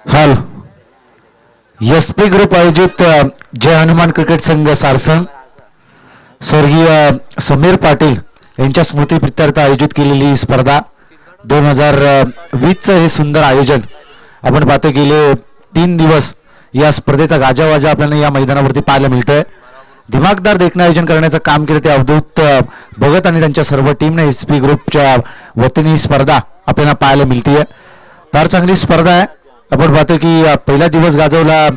हाल SP group आयोजित जय Hanuman cricket संघ सारसंग स्वर्गीय समीर पाटील यांच्या स्मृतीप्रित्यर्थ आयोजित केलेली ही स्पर्धा 2020चं हे सुंदर आयोजन आपण पाहतो. गेले 3 दिवस या स्पर्धेचा गाजावाजा आपल्याला या मैदानावरती पाहायला मिळतोय. दिमागदार देखणं आयोजन करण्याचं काम केलं ते अवधूत भगत आणि त्यांच्या सर्व टीमने एसपी ग्रुपच्या वतीने ही स्पर्धा आपल्याला पाहायला मिळते. फार चांगली स्पर्धा आहे. आपण पाहतो की पहिला दिवस गाजवला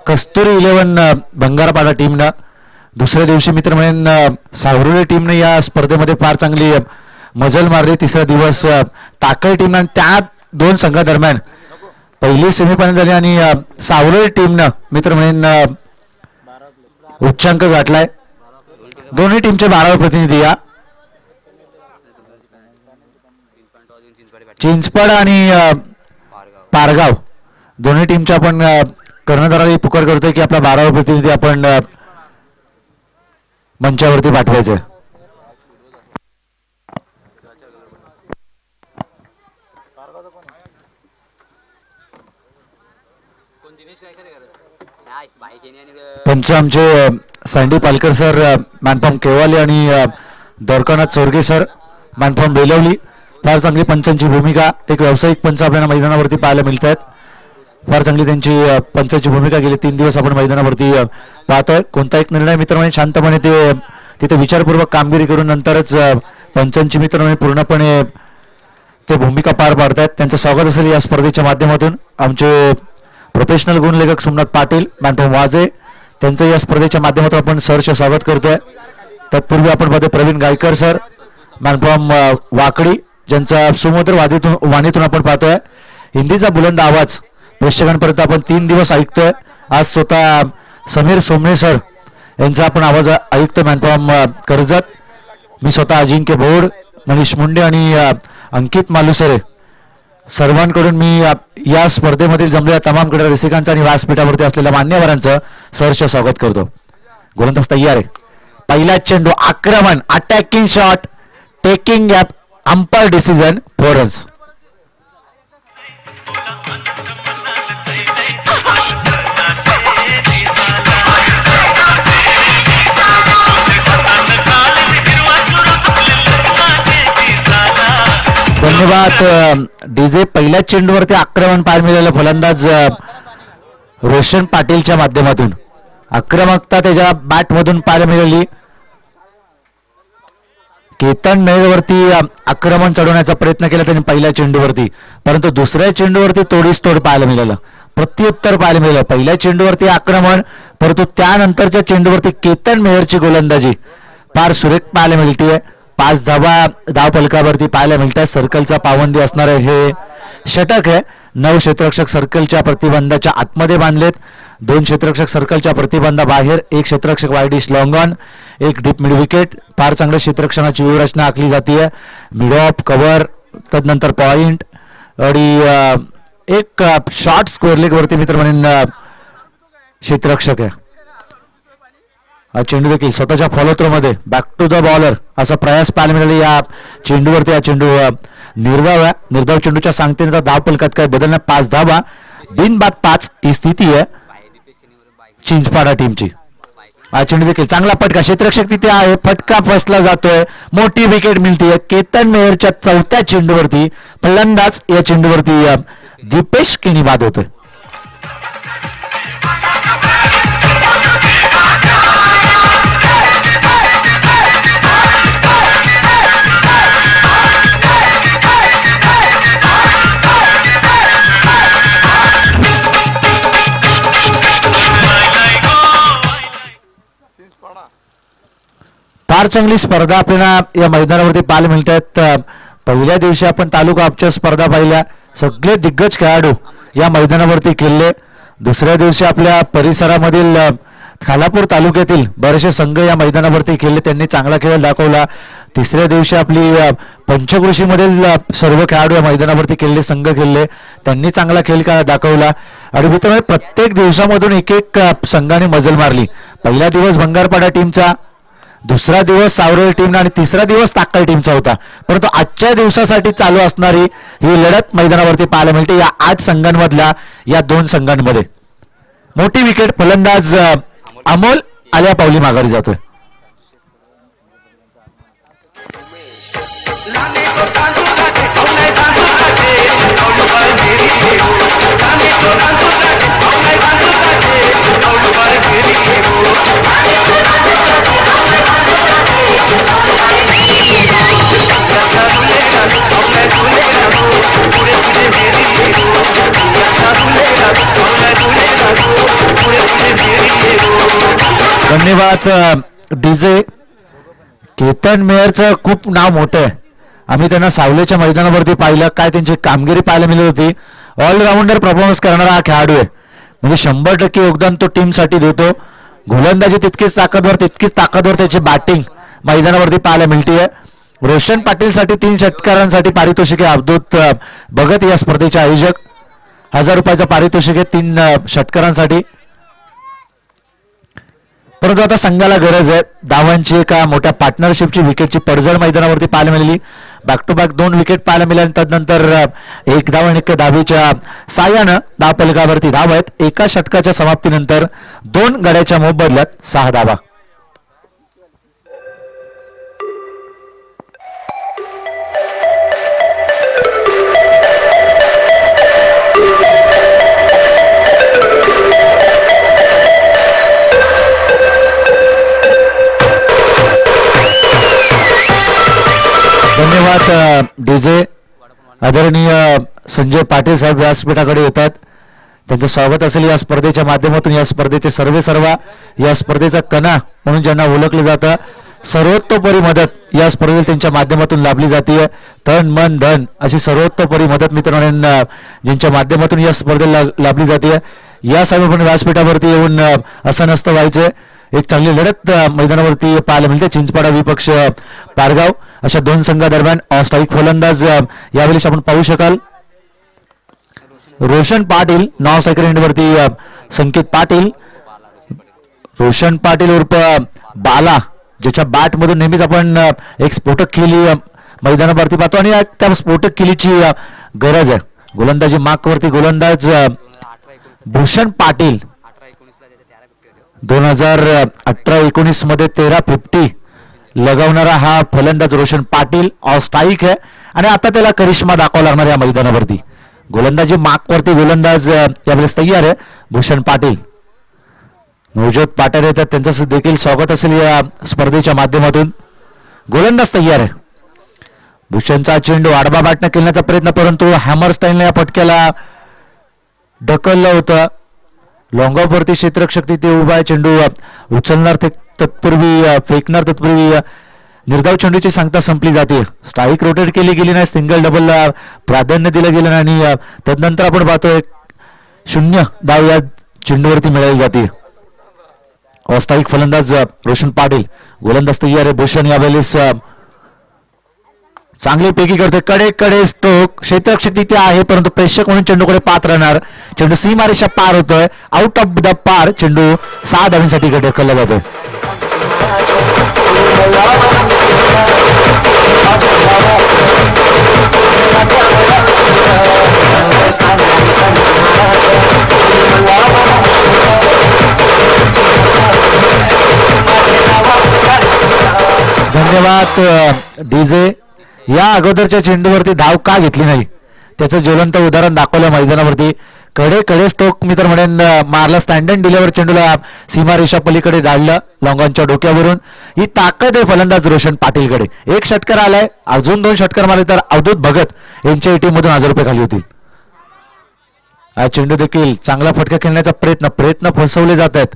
कस्तुरी 11 भंगारपाडा टीमनं. दुसऱ्या दिवशी मित्र म्हणून सावरुळे टीमने या स्पर्धेमध्ये फार चांगली मजल मारली. तिसरा दिवस टाकळी टीमनं त्या 2 संघादरम्यान पहिली सेमीफायनल झाली आणि सावरुळे टीमनं मित्र म्हणून उच्चांक गाठलाय. दोन्ही टीमचे 12 प्रतिनिधी या चिंचपड आणि पारगाव दोन्ही टीमच्या आपण कर्णधाराला पुकार करतोय की आपला 12वा प्रतिनिधी आपण मंचावरती पाठवायचं. पंच आमचे सँडी पालकर सर मॅनफॉर्म केवाले आणि द्वारकानाथ चोरगे सर मॅनफॉर्म बेलवली. फार चांगली पंचांची भूमिका. एक व्यावसायिक पंच आपल्याला मैदानावरती पाहायला मिळत आहेत. फार चांगली त्यांची पंचांची भूमिका गेली 3 दिवस आपण मैदानावरती पाहतोय. कोणता एक निर्णय मित्रमंडळी शांतपणे ते तिथे विचारपूर्वक कामगिरी करून नंतरच पंचांची मित्रमंडळी पूर्णपणे ते भूमिका पार पाडतायत. त्यांचं स्वागत असेल या स्पर्धेच्या माध्यमातून. आमचे प्रोफेशनल गुणलेखक सोमनाथ पाटील मॅनफॉर्म वाजे त्यांचं या स्पर्धेच्या माध्यमातून आपण सरचे स्वागत करतोय. तत्पूर्वी आपण पाहतोय प्रवीण गायकर सर मॅनफॉर्म वाकडी ज्यांचा सुमधुर वाणीतून आपण पाहतोय. हिंदीचा बुलंद आवाज प्रेक्षकांपर्यंत आपण 3 दिवस ऐकतोय. आज स्वतः समीर सोमणे सर यांचा आपण आवाज ऐकतोय मॅनफॉर्म कर्जत. मी स्वतः अजिंक्य भोर, मनीष मुंडे आणि अंकित मालुसरे सर्वांकडून मी या स्पर्धेमधील जमलेल्या तमाम क्रीडा रसिकांचं आणि व्यासपीठावरती असलेल्या मान्यवरांचं सरचे स्वागत करतो. गोलंदाज तयार आहे. पहिला चेंडू आक्रमण attacking shot taking gap umpire decision 4 runs. धन्यवाद डीजे. पहिल्या चेंडूवरती आक्रमण पाहायला मिळालेलं फलंदाज रोशन पाटीलच्या माध्यमातून आक्रमकता त्याच्या बॅटमधून पाहायला मिळाली. केतन मेळवरती आक्रमण चढवण्याचा प्रयत्न केला त्यांनी पहिल्या चेंडूवरती, परंतु दुसऱ्या चेंडूवरती तोडीस तोड पाहायला मिळालं. प्रत्युत्तर पाहायला मिळालं. पहिल्या चेंडूवरती आक्रमण, परंतु त्यानंतरच्या चेंडूवरती केतन मेहरची गोलंदाजी फार सुरेख पाहायला मिळते. 5 धाव फलकावरती पाहायला मिळतात. सर्कलचा पाबंदी असणारे हे षटक आहे. 9 क्षेत्ररक्षक सर्कलच्या प्रतिबंधाच्या आतमध्ये बांधलेत. 2 क्षेत्ररक्षक सर्कलच्या प्रतिबंधाबाहेर. 1 क्षेत्ररक्षक widish long on, 1 deep mid wicket. फार चांगल्या क्षेत्ररक्षणाची व्यूहरचना आखली जाते. मिड ऑफ कव्हर, तदनंतर पॉइंट आणि एक शॉर्ट स्क्वेअर लेग वरती मित्र म्हणून क्षेत्ररक्षक आहे. हा चेंडू देखील स्वतःच्या फॉलो थ्रो मध्ये बॅक टू द बॉलर असा प्रयास पाहायला मिळाला या चेंडूवरती. हा चेंडू निर्धाव आहे. निर्धाव चेंडूच्या सांगतेनंतर धाव फलकात काय बदल नाही. 5 धावा बिनबाद 5 ही स्थिती आहे चिंचपाडा टीमची. हा चेंडू देखील चांगला फटका. क्षेत्ररक्षक तिथे आहे. फटका फसला जातोय. मोठी विकेट मिळते केतन मेहरच्या 4थ्या चेंडूवरती. फलंदाज या चेंडूवरती दीपेश केनी बाद होतोय. फार चांगली स्पर्धा आपल्याला या मैदानावरती पाहायला मिळतात. पहिल्या दिवशी आपण तालुका अपच्या स्पर्धा पाहिल्या. सगळे दिग्गज खेळाडू या मैदानावरती खेळले. दुसऱ्या दिवशी आपल्या परिसरामधील खालापूर तालुक्यातील बरेचसे संघ या मैदानावरती खेळले. त्यांनी चांगला खेळ दाखवला. तिसऱ्या दिवशी आपली पंचकृषीमधील सर्व खेळाडू या मैदानावरती खेळले, संघ खेळले. त्यांनी चांगला खेळ दाखवला. आणि मित्रांनो प्रत्येक दिवसामधून एक संघाने मजल मारली. पहिला दिवस भंगारपाडा टीमचा, दुसरा दिवस सावरळ टीम आणि तिसरा दिवस ताकल टीमचा होता, परंतु आजच्या दिवसासाठी चालू असणारी ही लढत मैदानावरती पाहायला मिळते या 8 संघांमधल्या या 2 संघांमध्ये. मोठी विकेट, फलंदाज अमोल आल्या पावली माघारी जातोय. धन्यवाद डीजे. केतन मेयरचं खूप नाव मोठं आहे. आम्ही त्यांना सावलेच्या मैदानावरती पाहिलं, काय त्यांची कामगिरी पाहायला मिळत होती. ऑलराऊंडर परफॉर्मन्स करणारा हा खेळाडू आहे, म्हणजे 100% योगदान तो टीमसाठी देतो. गोलंदाजी तितकीच ताकदवर त्याची बॅटिंग मैदानावरती पाहायला मिळते. रोशन पाटीलसाठी 3 षटकारांसाठी पारितोषिक आहे. अवधूत भगत या स्पर्धेचे आयोजक. 1000 रुपयाचं पारितोषिक आहे 3 षटकारांसाठी. परंतु आता संघाला गरज आहे धावांची, एका मोठ्या पार्टनरशिपची. विकेटची पडझड मैदानावरती पाहायला मिळाली. बॅक टू बॅक 2 विकेट पाहायला मिळाल्या. तदनंतर 1 धाव आणि 1 धावेच्या साह्यानं धावफलकावरती धाव आहेत. एका षटकाच्या समाप्तीनंतर 2 गड्याच्या मोबदल्यात 6 धावा. धन्यवाद डीजे. आदरणीय संजय पाटील साहेब व्यासपीठाकडे येतात. त्यांचं स्वागत असेल या स्पर्धेच्या माध्यमातून. या स्पर्धेचे सर्वेसर्वा, या स्पर्धेचा कणा म्हणून ज्यांना ओळखलं जातं, सर्वतोपरी मदत या स्पर्धेत त्यांच्या माध्यमातून लाभली जाते. तन मन धन अशी सर्वतोपरी मदत मित्रांनो ज्यांच्या माध्यमातून या स्पर्धेला लाभली जाते. या साहेब पण व्यासपीठावरती येऊन असं नसतं व्हायचं. एक चांगली लढत मैदानावरती पाहायला मिळते. चिंचपाडा विपक्ष पारगाव अशा 2 संघादरम्यान. स्ट्राईक फलंदाज यावेळी आपण पाहू शकाल रोशन पाटील. नॉन स्ट्रायकर एंडवरती संकेत पाटील. रोशन पाटील उर्फ बाला, ज्याच्या बॅट मधून नेहमीच आपण एक स्फोटक किली मैदानावरती पाहतो आणि त्या स्फोटक किलीची गरज आहे. गोलंदाजी मार्कवरती गोलंदाज भूषण पाटील. 2018-19 मध्ये 1350 लगावणारा हा फलंदाज रोशन पाटील ऑस्ट्राईक आहे आणि आता त्याला करिश्मा दाखवा लागणार या मैदानावरती. गोलंदाजी मार्कवरती गोलंदाज यावेळेस तयार आहे भूषण पाटील. नवज्योत पाटील येतात, त्यांचं देखील स्वागत असेल या स्पर्धेच्या माध्यमातून. गोलंदाज तयार आहे. भूषणचा चेंडू आडबा बॅटनं खेळण्याचा प्रयत्न, परंतु हॅमर स्टाईलने या फटक्याला ढकललं होतं. लॉंगॉफवरती क्षेत्ररक्षक तिथे उभा आहे. चेंडू उचलणार तत्पूर्वी फेकणार तत्पूर्वी निर्धाव चेंडूची सांगता संपली जाते. स्ट्राईक रोटेट केली गेली नाही, सिंगल डबलला प्राधान्य दिलं गेलं नाही आणि तदनंतर आपण पाहतोय 0 धाव या चेंडूवरती मिळाली जाते. स्ट्राईक फलंदाज रोशन पाटील. गोलंदाज तयार आहे भूषण. यावेळेस चांगली पैकी करते. कडे स्ट्रोक. क्षेत्ररक्षक तिथे आहे, परंतु प्रेक्षक म्हणून चेंडूकडे पाहत राहणार. चेंडू सीमारेषा पार होतोय. आउट ऑफ द पार. चेंडू 6 धावांसाठी ढकलला जातोय. धन्यवाद डीजे. या अगोदरच्या चेंडूवरती धाव का घेतली नाही त्याचं ज्वलंत उदाहरण दाखवलं मैदानावरती. कडे स्ट्रोक मी तर म्हणेन मारला. स्टँडर्ड डिलेवर चेंडूला सीमारेषा पलीकडे धाडलं लॉंगॉनच्या डोक्यावरून. ही ताकद आहे फलंदाज रोशन पाटीलकडे. 1 षटकार आलाय, अजून 2 षटकार मारले तर अवधूत भगत यांच्या टीम मधून 1000 रुपये खाली होतील. हा चेंडू देखील चांगला फटका खेळण्याचा प्रयत्न फसवले जात आहेत.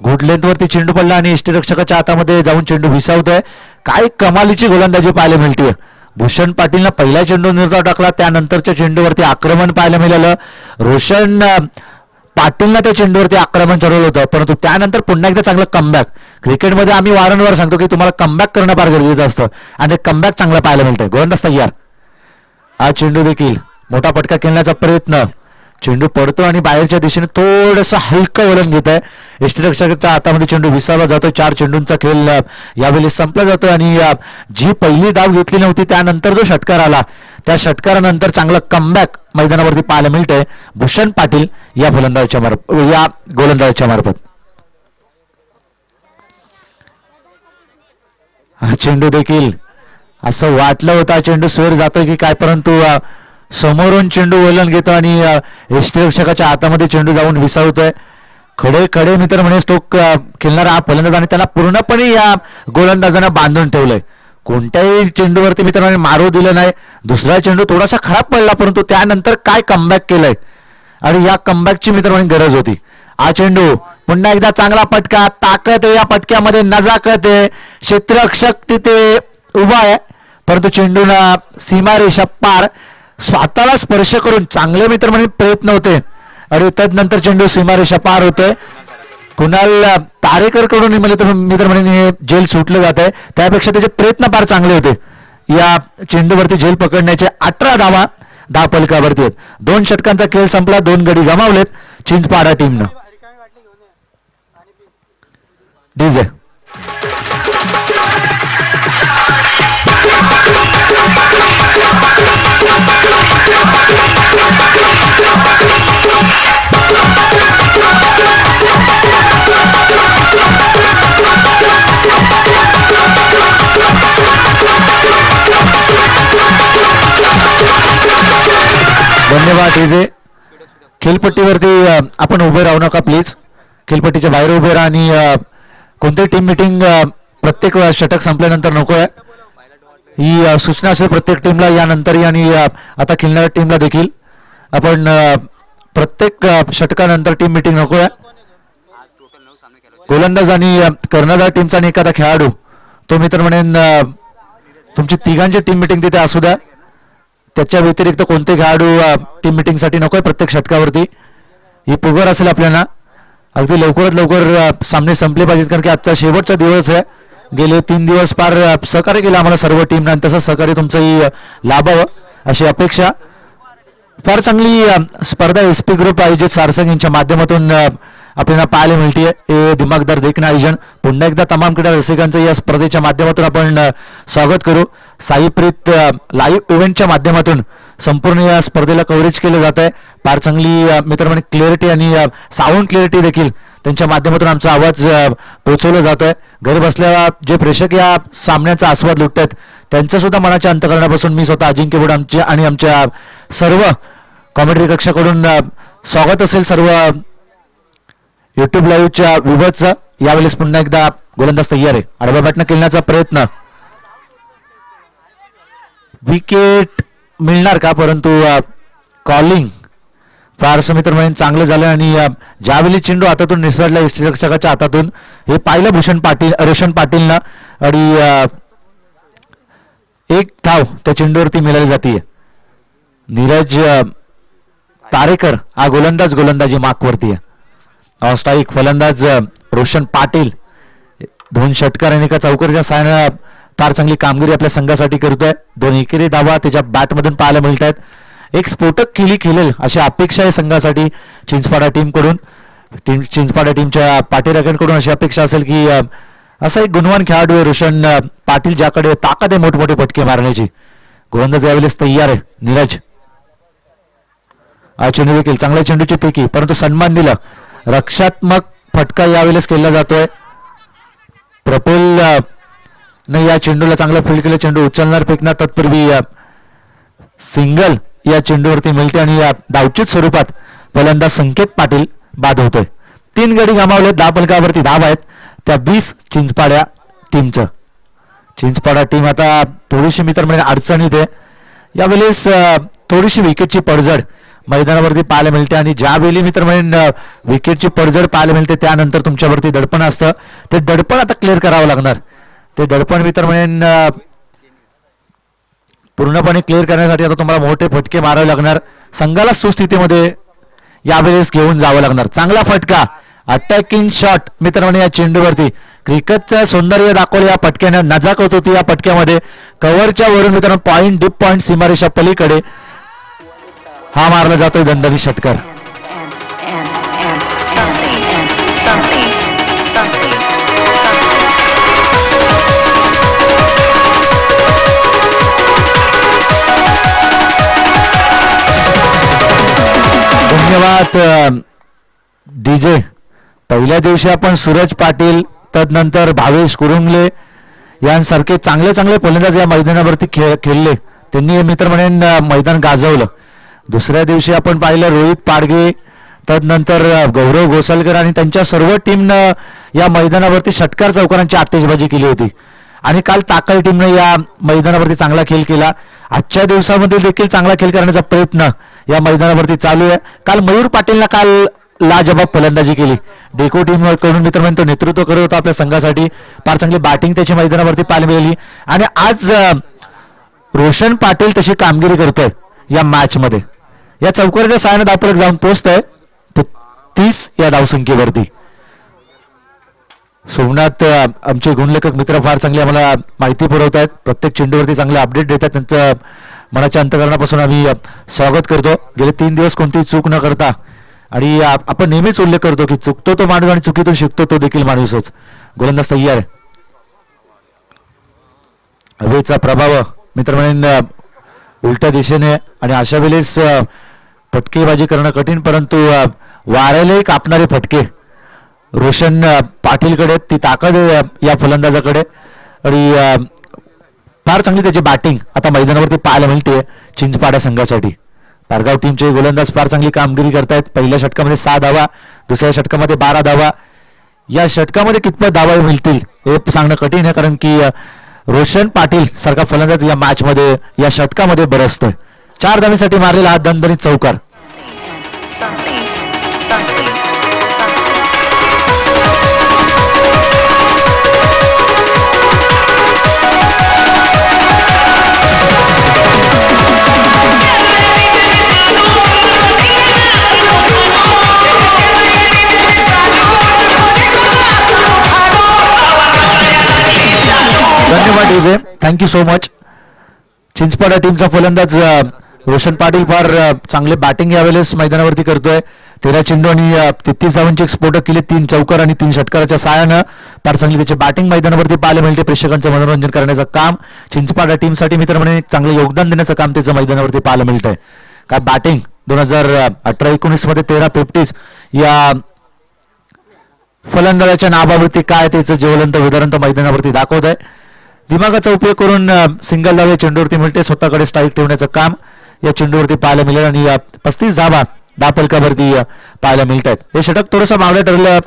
गुड लेंथवरती चेंडू पडला आणि यष्टीरक्षकाच्या हातामध्ये जाऊन चेंडू विसावतोय. काय कमालीची गोलंदाजी पाहायला मिळते. भूषण पाटीलनं पहिला चेंडू निर्धाव टाकला, त्यानंतरच्या चेंडूवरती आक्रमण पाहायला मिळालं. रोशन पाटीलनं त्या चेंडूवरती आक्रमण ठरवलं होतं, परंतु त्यानंतर पुन्हा एकदा चांगलं कमबॅक. क्रिकेटमध्ये आम्ही वारंवार सांगतो की तुम्हाला कमबॅक करणं फार गरजेचं असतं आणि ते कमबॅक चांगलं पाहायला मिळतंय. गोलंदाज तयार. हा चेंडू देखील मोठा फटका खेळण्याचा प्रयत्न. चेंडू पडतो आणि बाहेरच्या दिशेने थोडंसं हलकं वळण घेत आहे. यष्टीरक्षकाच्या हातामध्ये चेंडू विसावला जातो. 4 चेंडूंचा खेळ यावेळी संपला जातो आणि जी पहिली धाव घेतली नव्हती त्यानंतर जो षटकार आला त्या षटकारानंतर चांगलं कमबॅक मैदानावरती पाहायला मिळतंय भूषण पाटील या गोलंदाजाच्या मार्फत. हा चेंडू देखील असं वाटलं होतं चेंडू स्वर जातोय की काय, परंतु समोरून चेंडू वळण घेतो आणि यष्टीरक्षकाच्या हातामध्ये चेंडू जाऊन विसावतोय. खडे खडे मित्र म्हणे स्टोक खेळणारा हा फलंदाज आणि त्याला पूर्णपणे या गोलंदाजानं बांधून ठेवलंय. कोणत्याही चेंडूवरती मित्रांनो मारू दिलं नाही. दुसरा चेंडू थोडासा खराब पडला परंतु त्यानंतर काय कमबॅक केलंय आणि या कमबॅकची मित्रांनो गरज होती. हा चेंडू पुन्हा एकदा चांगला पटका, ताकद आहे या पटक्यामध्ये, नजाकत आहे. क्षेत्ररक्षक तिथे उभा आहे परंतु चेंडूला सीमारेषा पार स्वतःला स्पर्श करून चांगले मित्र म्हणून प्रयत्न होते आणि तदनंतर चेंडू सीमारेषा पार होतोय. कुणाल तारेकर कडून मित्र म्हणून जेल सुटलं जात आहे, त्यापेक्षा त्याचे प्रयत्न फार चांगले होते. या चेंडूवरती जेल पकडण्याचे 18 धावा धावफलकावरती आहेत. 2 षटकांचा खेळ संपला, 2 गडी गमावलेत चिंचपाडा टीमनं. डीजे धन्यवाद. डीजे खेळपट्टीवरती आपण उभे राहू नका प्लीज. खेळपट्टीच्या बाहेर उभे राहा आणि कोणतीही टीम मिटिंग प्रत्येक षटक संपल्यानंतर नको आहे ही सूचना असेल प्रत्येक टीमला यानंतर आणि आता खेळणाऱ्या टीमला देखील. आपण प्रत्येक षटकानंतर टीम मिटिंग नको आहे. गोलंदाज आणि कर्णधार टीमचा आणि एखादा खेळाडू तो मित्र म्हणेन तुमची तिघांची टीम मिटिंग तिथे असू द्या. त्याच्या व्यतिरिक्त कोणते खेळाडू टीम मिटिंगसाठी नको आहे प्रत्येक षटकावरती. ही पुगर असेल आपल्याला. अगदी लवकरात लवकर सामने संपले पाहिजेत कारण की आजचा शेवटचा दिवस आहे. गेले 3 दिवस फार सहकार्य केलं आम्हाला सर्व टीमना आणि तसं सहकार्य तुमचंही लाभावं अशी अपेक्षा. फार चांगली स्पर्धा SP ग्रुप आयोजित सारसंग यांच्या माध्यमातून आपल्याला पाहायला मिळते. हे दिमागदार देखणं आयोजन. पुन्हा एकदा तमाम क्रीडा रसिकांचं या स्पर्धेच्या माध्यमातून आपण स्वागत करू. साईप्रीत लाईव्ह इव्हेंटच्या माध्यमातून संपूर्ण या स्पर्धेला कव्हरेज केलं जात आहे. फार चांगली मित्रमंडळी क्लिअरिटी आणि साऊंड क्लिअरिटी देखील त्यांच्या माध्यमातून आमचा आवाज पोहोचवला जातोय. घरी बसलेला जे प्रेक्षक या सामन्याचा आस्वाद लुटत आहेत त्यांचं सुद्धा मनाच्या अंतकरणापासून मी स्वतः अजिंक्य बोड आणि आमच्या सर्व कॉमेंट्री कक्षाकडून स्वागत असेल सर्व युट्यूब लाईव्हच्या विभागचा. यावेळेस पुन्हा एकदा गोलंदाज तयार आहे. आडव्या बॅटनं खेळण्याचा प्रयत्न. विकेट मिळणार का, परंतु कॉलिंग फारसं मित्र म्हणून चांगलं झालं आणि ज्यावेळी चेंडू हातातून निसरला यष्टीरक्षकाच्या हातातून हे पाहिलं रोशन पाटीलनं आणि 1 धाव त्या चेंडूवरती मिळाली जाते. नीरज तारेकर हा गोलंदाजी मार्कवरती आहे. स्ट्राईक फलंदाज रोशन पाटील 2 षटकार आणि एका चौकारीच्या साहाय्याने फार चांगली कामगिरी आपल्या संघासाठी करतोय. 2 एकेरी धावा त्याच्या बॅटमधून पाहायला मिळत आहेत. एक स्फोटक खेळी खेळेल अशी अपेक्षा आहे संघासाठी चिंचपाडा टीमकडून. चिंचपाडा टीमच्या पाठीराख्यांकडून अशी अपेक्षा असेल की असा एक गुणवान खेळाडू आहे रोशन पाटील ज्याकडे ताकद आहे मोठमोठे फटके मारण्याची. गोलंदाज यावेळेस तयार आहे नीरज. चेंडू देखील चांगल्या चेंडूची पैकी परंतु सन्मान दिला. रक्षात्मक फटका यावेळेस केला जातोय. प्रफुल्ल ने या चेंडूला चांगला फील्ड केलं. चेंडू उचलणार फेकणार तत्पूर्वी सिंगल या चेंडूवरती मिळते आणि या धावचित स्वरूपात फलंदाज संकेत पाटील बाद होतोय. 3 गडी गमावले. 10 फलकावरती धाव आहेत त्या 20 चिंचपाड्या टीमचं. चिंचपाडा टीम आता थोडीशी मित्र म्हणजे अडचणीत आहे. यावेळेस थोडीशी विकेटची पडझड मैदानावरती पाहायला मिळते आणि ज्यावेळी मित्र म्हणजे विकेटची पडझड पाहायला मिळते त्यानंतर तुमच्यावरती दडपण असतं. ते दडपण आता क्लिअर करावं लागणार. ते दडपण मित्र म्हणजे पूर्णपणे क्लिअर करण्यासाठी आता तुम्हाला मोठे फटके मारावे लागणार. संघाला सुस्थितीमध्ये यावेळेस घेऊन जावं लागणार. चांगला फटका अटॅकिंग शॉट मित्रांनो या चेंडूवरती. क्रिकेटचं सौंदर्य दाखवलं या फटक्याने. नजाकत होती या फटक्यामध्ये. कव्हरच्या वरून मित्रांनो पॉईंट डीप पॉईंट सीमारेषा पलीकडे हा मारला जातोय दंडनी षटकार. सोमनाथ डीजे. पहिल्या दिवशी आपण सूरज पाटील, तदनंतर भावेश कुरुंगले यांसारखे चांगले चांगले फलंदाज या मैदानावरती खेळले. त्यांनी मित्र म्हणेन मैदान गाजवलं. दुसऱ्या दिवशी आपण पाहिलं रोहित पाडगे, तदनंतर गौरव घोसालकर आणि त्यांच्या सर्व टीमनं या मैदानावरती षटकार चौकारांची आतिषबाजी केली होती. आणि काल ताकळ टीमनं या मैदानावरती चांगला खेळ केला. आजच्या दिवसामध्ये देखील चांगला खेळ करण्याचा प्रयत्न या मैदानावरती चालू आहे. काल मयूर पाटीलनं काल लाजबाब फलंदाजी केली. डेको टीम कडून मित्रांनो तो नेतृत्व करत होता आपल्या संघासाठी. फार चांगली बॅटिंग त्याची मैदानावरती पाहायला मिळाली. आणि आज रोशन पाटील तशी कामगिरी करतोय या मॅच मध्ये. या चौकाराच्या साहाय्याने धावफलक जाऊन पोहोचतोय 30 या धावसंख्येवरती. सोमनाथ आमचे गुणलेखक मित्र फार चांगले आम्हाला माहिती पुरवत आहेत. प्रत्येक चेंडूवरती चांगले अपडेट देतात. त्यांचं मनाच्या अंतकरणापासून आम्ही स्वागत करतो. गेले 3 दिवस कोणतीही चूक न करता. आणि आपण नेहमीच उल्लेख करतो की चुकतो तो माणूस आणि चुकीतून शिकतो तो देखील माणूसच. गोलंदाज तयार. हवेचा प्रभाव मित्र म्हणून उलट्या दिशेने आणि अशा वेळेस फटकेबाजी करणं कठीण, परंतु वाऱ्यालाही कापणारे फटके रोशन पाटीलकडे, ती ताकद या फलंदाजाकडे. आणि फार चांगली त्याची बॅटिंग आता मैदानावरती पाहायला मिळते चिंचपाडा संघासाठी. पारगाव टीमचे गोलंदाज फार चांगली कामगिरी करतायत. पहिल्या षटकामध्ये 6 धावा, दुसऱ्या षटकामध्ये 12 धावा. या षटकामध्ये कितपत धावा मिळतील हे सांगणं कठीण आहे, कारण की रोशन पाटील सारखा फलंदाज या मॅच मध्ये या षटकामध्ये बरसतोय. 4 धावीसाठी मारलेला हा दणदणीत चौकार. धन्यवाद DJ, thank you so much. Chinchpada टीमचा फलंदाज रोशन पाटील फार चांगले बॅटिंग यावेळेस मैदानावरती करतोय. 13 चेंडू आणि 33 धावांचे स्फोटक केले. 3 चौकार आणि 3 षटकाराच्या साहाय्यानं फार चांगली त्याची बॅटिंग मैदानावरती पाहायला मिळते. प्रेक्षकांचं मनोरंजन करण्याचं काम चिंचपाडा टीमसाठी मित्र म्हणून चांगलं योगदान देण्याचं काम त्याचं मैदानावरती पाहायला मिळतंय. काय बॅटिंग 2018-19 मध्ये 13 50 या फलंदाजाच्या नावावरती काय त्याचं ज्वलंत उदाहरण तो मैदानावरती दाखवत आहे. दिमागाचा उपयोग करून सिंगल धाव या चेंडूवरती मिळते. स्वतःकडे स्ट्राईक ठेवण्याचं काम या चेंडूवरती पाहायला मिळेल. आणि 35 धावा धावफलकावरती पाहायला मिळत आहेत. हे षटक थोडंसं मावळं ठरलं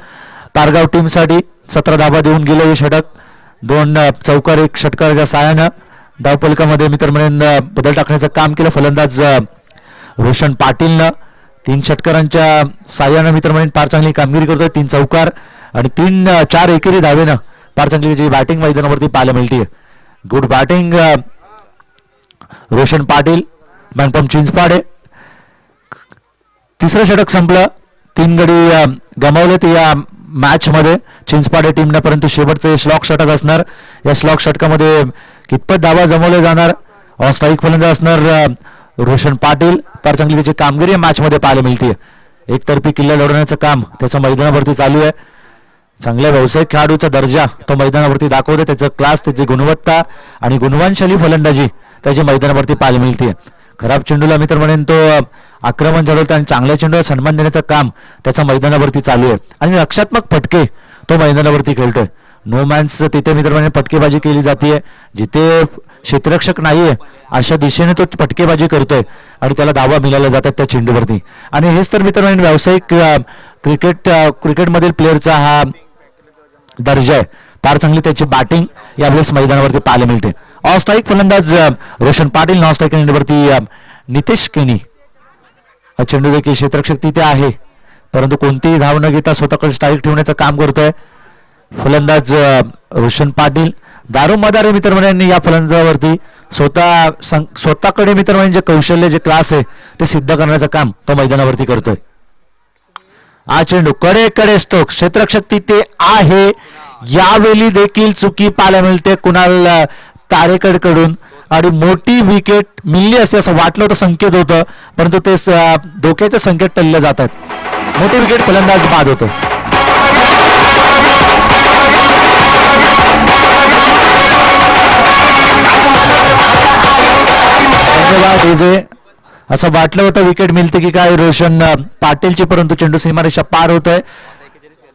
पारगाव टीमसाठी. 17 धावा देऊन गेलं हे षटक. 2 चौकार 1 षटकाराच्या साहाय्यानं धावफलकामध्ये मित्र म्हणून बदल टाकण्याचं काम केलं फलंदाज रोशन पाटीलनं. 3 षटकारांच्या साहाय्यानं मित्र म्हणून फार चांगली कामगिरी करतोय. 3 चौकार आणि 4 एकेरी धावेनं फार चांगली त्याची बॅटिंग मैदानावरती पाहायला मिळते. गुड बॅटिंग रोशन पाटील, मॅनपम चिंचपाडे. तिसरं षटक संपलं. 3 गडी गमावलेत या मॅच मध्ये चिंचपाडे टीमनं, परंतु शेवटचं स्लॉक षटक असणार. या स्लॉक षटकामध्ये कितपत धावा जमवले जाणार. ऑन स्ट्राईक फलंदाज असणार रोशन पाटील. फार चांगली त्याची कामगिरी या मॅच मध्ये पाहायला मिळते. एकतर्फी किल्ला लढवण्याचं काम त्याचं मैदानावरती चालू आहे. चांगल्या व्यावसायिक खेळाडूचा दर्जा तो मैदानावरती दाखवते. त्याचं क्लास, त्याची गुणवत्ता आणि गुणवानशाली फलंदाजी त्याच्या मैदानावरती पाहायला मिळते. खराब चेंडूला मित्र म्हणेन तो आक्रमण चढवतो आणि चांगल्या चेंडूला सन्मान देण्याचं काम त्याच्या मैदानावरती चालू आहे. आणि रक्षात्मक फटके तो मैदानावरती खेळतोय. नो मॅन्स तिथे मित्र म्हणेन फटकेबाजी केली जाते. जिथे क्षेत्ररक्षक नाहीये अशा दिशेने तो फटकेबाजी करतोय आणि त्याला धावा मिळाल्या जातात त्या चेंडूवरती. आणि हेच तर मित्र म्हणेन व्यावसायिक क्रिकेटमधील प्लेअरचा हा दर्जा आहे. फार चांगली त्याची बॅटिंग यावेळेस मैदानावरती पाहायला मिळते. ऑन स्ट्राईक फलंदाज रोशन पाटील, नॉन स्ट्राईक वरती नितेश केनी. हा चेंडू देखील क्षेत्ररक्षक तिथे आहे, परंतु कोणतीही धाव न घेता स्वतःकडे स्ट्राईक ठेवण्याचं काम करतोय फलंदाज रोशन पाटील. दारोमदार मित्र म्हणून या फलंदाजावरती स्वतःकडे मित्र म्हणजे जे कौशल्य, जे क्लास आहे ते सिद्ध करण्याचं काम तो मैदानावरती करतोय. हा चेंडू कडे स्ट्रोक, क्षेत्ररक्षक तिथे आहे. यावेळी देखील चुकी पाहायला मिळते कुणाल तारेकडकडून आणि मोठी विकेट मिळली असते असं वाटलं होतं, संकेत होतं, परंतु ते धोक्याचे संकेत टलले जातात. मोठी विकेट, फलंदाज बाद होतो. धन्यवाद डीजे. असं वाटलं होतं विकेट मिळते की काय रोशन पाटीलची, परंतु चेंडू सीमारेषा पार होतोय.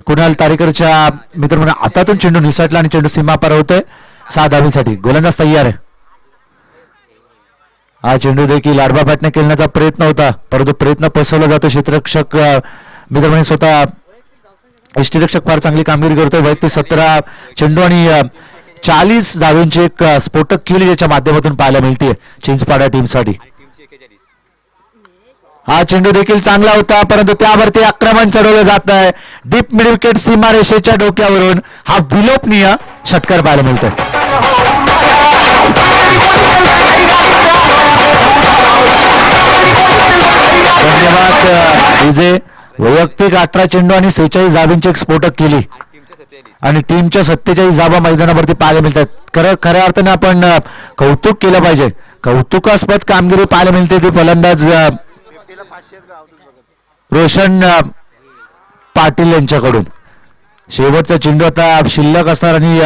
कुणाल तारेकरच्या मित्र हातातून चेंडू निसटला आणि चेंडू सीमा पार होतोय. 6 धावींसाठी गोलंदाज तयार आहे. हा चेंडू देखील आडवा बॅटने खेळण्याचा प्रयत्न होता, परंतु प्रयत्न फसवला जातो. क्षेत्ररक्षक मित्र स्वतः यष्टीरक्षक फार चांगली कामगिरी करतोय. वैयक्तिक 17 चेंडू आणि 40 धावेंची एक स्फोटक किल याच्या माध्यमातून पाहायला मिळते चिंचपाडा टीमसाठी. हा चेंडू देखील चांगला होता, परंतु त्यावरती आक्रमण चढवलं जात आहे. डीप मिड विकेट सीमारेषेच्या डोक्यावरून हा विलोपनीय षटकार पाहायला मिळतोय. धन्यवाद विजय. वैयक्तिक 18 चेंडू आणि 46 धावेंची एक स्फोटक केली आणि टीमच्या 47 धावा मैदानावरती पाहायला मिळतात. खऱ्या अर्थाने आपण कौतुक केलं पाहिजे. कौतुकास्पद कामगिरी पाहायला मिळते ती फलंदाज रोशन पाटील यांच्याकडून. शेवटचा चेंडू आता शिल्लक असणार आणि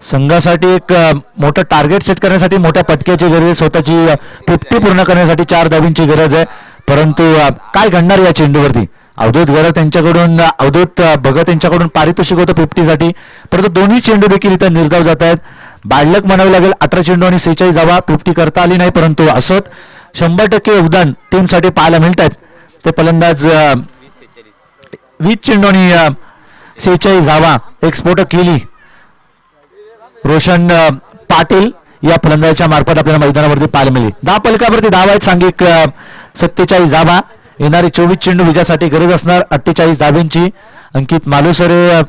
संघासाठी एक मोठं टार्गेट सेट करण्यासाठी मोठ्या पटक्याची गरज आहे. स्वतःची 50 पूर्ण करण्यासाठी 4 धावींची गरज आहे. परंतु काय घडणार या चेंडूवरती? अवधूत भगत यांच्याकडून पारितोषिक होतं 50 साठी, परंतु दोन्ही चेंडू देखील इथं निर्धाव जात आहेत. बाडलक म्हणावं लागेल. 18 चेंडू आणि 46 धावा 50 करता आली नाही, परंतु असत 100% योगदान टीमसाठी पाहायला मिळत आहेत. ते फलंदाज 20 चेंडू आणि 46 धावा एक स्फोटक केली रोशन पाटील या फलंदाजाच्या मार्फत आपल्याला मैदानावरती पाहायला मिळाली. 10 फलकावरती धावा आहेत सांघिक 47 धावा. येणारी 24 चेंडू विजयासाठी गरज असणार 48 धाब्यांची. अंकित मालुसरे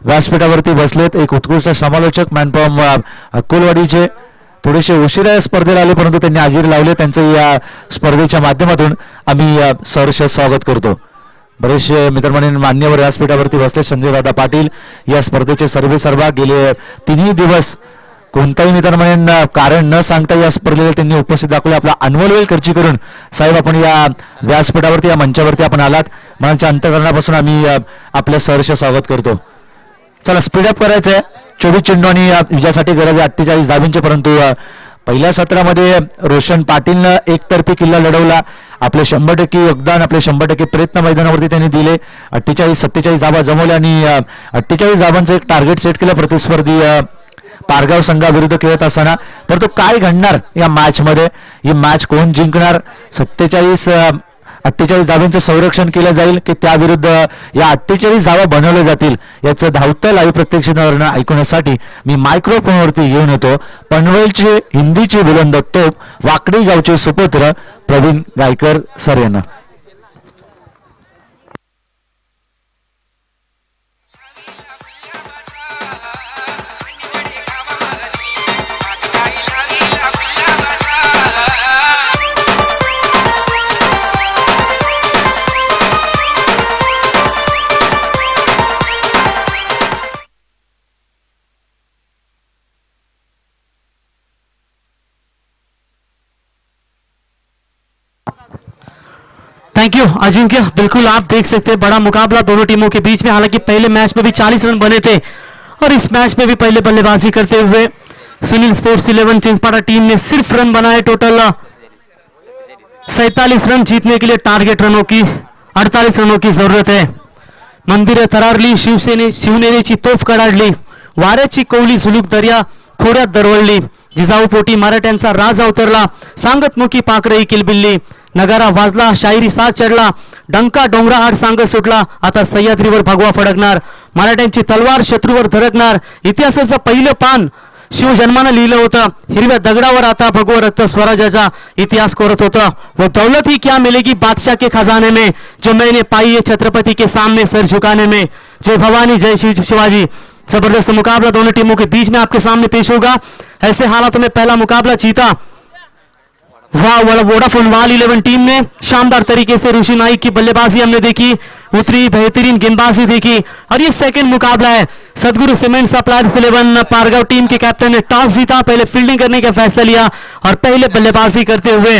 व्यासपीठावरती बसलेत. एक उत्कृष्ट समालोचक मॅनपॉम अक्कोलवाडीचे थोडेसे उशिरा स्पर्धेला आले, परंतु त्यांनी हजेरी लावले. त्यांचं या स्पर्धेच्या माध्यमातून आम्ही सहर्ष स्वागत करतो. बरेचसे मित्रमंडळी मान्यवर व्यासपीठावरती बसले. संजय दादा पाटील या स्पर्धेचे सर्वेसर्वा. गेले 3 दिवस कोणताही मित्रमंडळींना कारण न सांगता या स्पर्धेला त्यांनी उपस्थित दाखवले. आपला अनमोल वेळ खर्च करून साहेब आपण या व्यासपीठावरती या मंचावरती आपण आलात. मनाच्या अंतःकरणापासून आम्ही आपलं सहर्ष स्वागत करतो. चला स्पीडअप करायचं आहे. 24 चेंडू आणि विजयासाठी गरज आहे 48 धावींची, परंतु पहिल्या सत्रामध्ये रोशन पाटीलनं एकतर्फी किल्ला लढवला. आपले 100% योगदान, आपले 100% प्रयत्न मैदानावरती त्यांनी दिले. 47 धावा जमवल्या आणि 48 धावांचं एक टार्गेट सेट केलं प्रतिस्पर्धी पारगाव संघाविरुद्ध खेळत असताना. परंतु काय घडणार या मॅच मध्ये? ही मॅच कोण जिंकणार? 48 धाव्यांचं संरक्षण केलं जाईल की त्याविरुद्ध या 48 धावा बनवल्या जातील? याचं धावतं लाईव्ह प्रत्यक्षात ऐकण्यासाठी मी मायक्रोफोनवरती घेऊन येतो पनवेलचे हिंदीचे बुलंद तोप वाकडी गावचे सुपुत्र प्रवीण गायकर सर यांना. थैंक यू अजिंक्य. बिल्कुल आप देख सकते हैं बड़ा मुकाबला दोनों टीमों के बीच में. हालांकि पहले मैच में भी 40 रन बने थे और इस मैच में भी पहले बल्लेबाजी करते हुए सुनील स्पोर्ट्स 11 चिंचपाड़ा टीम ने सिर्फ रन बनाए. टोटल 47 रन जीतने के लिए टारगेट रनों की 48 रनों की जरूरत है. मंदिर थरारली, शिवनेरीची तोफ कडाडली, वाऱ्याची कौली झुलूक दर्या खोऱ्यात दरवळली, जिजाऊ पोटी मराठ्यांचा राज अवतरला, सांगतमुखी पाखरई किलबिल्ली, नगारा वाजला, शायरी साथ चढला, डंका डोंगराआड सांगत सुटला, आता सह्याद्रीवर भगवा फडकणार, मराठ्यांची तलवार शत्रूवर धडकणार. इतिहासाचं पहिलं पान शिवजन्मानं लिहिलं होतं. हिरव्या दगडावर आता भगवा रक्त स्वराज्याचा इतिहास कोरत होता. वो दौलत ही क्या मिलेगी बादशाह के खजाने में, जो मैंने पाई है छत्रपति के सामने सर झुकाने में. जय भवानी जय शिवाजी. जबरदस्त मुकाबला दोनों टीमों के बीच में आपके सामने पेश होगा. ऐसे हालातों में पहला मुकाबला जीता वोडाफोन वाल 11 टीम ने. शानदार तरीके से ऋषि नाइक की बल्लेबाजी हमने देखी, उतरी बेहतरीन गेंदबाजी देखी. और ये सेकंड मुकाबला है सदगुरु सीमेंट सप्लायर्स 11 पारगांव टीम के कैप्टन ने टॉस जीता, पहले फील्डिंग करने का फैसला लिया और पहले बल्लेबाजी करते हुए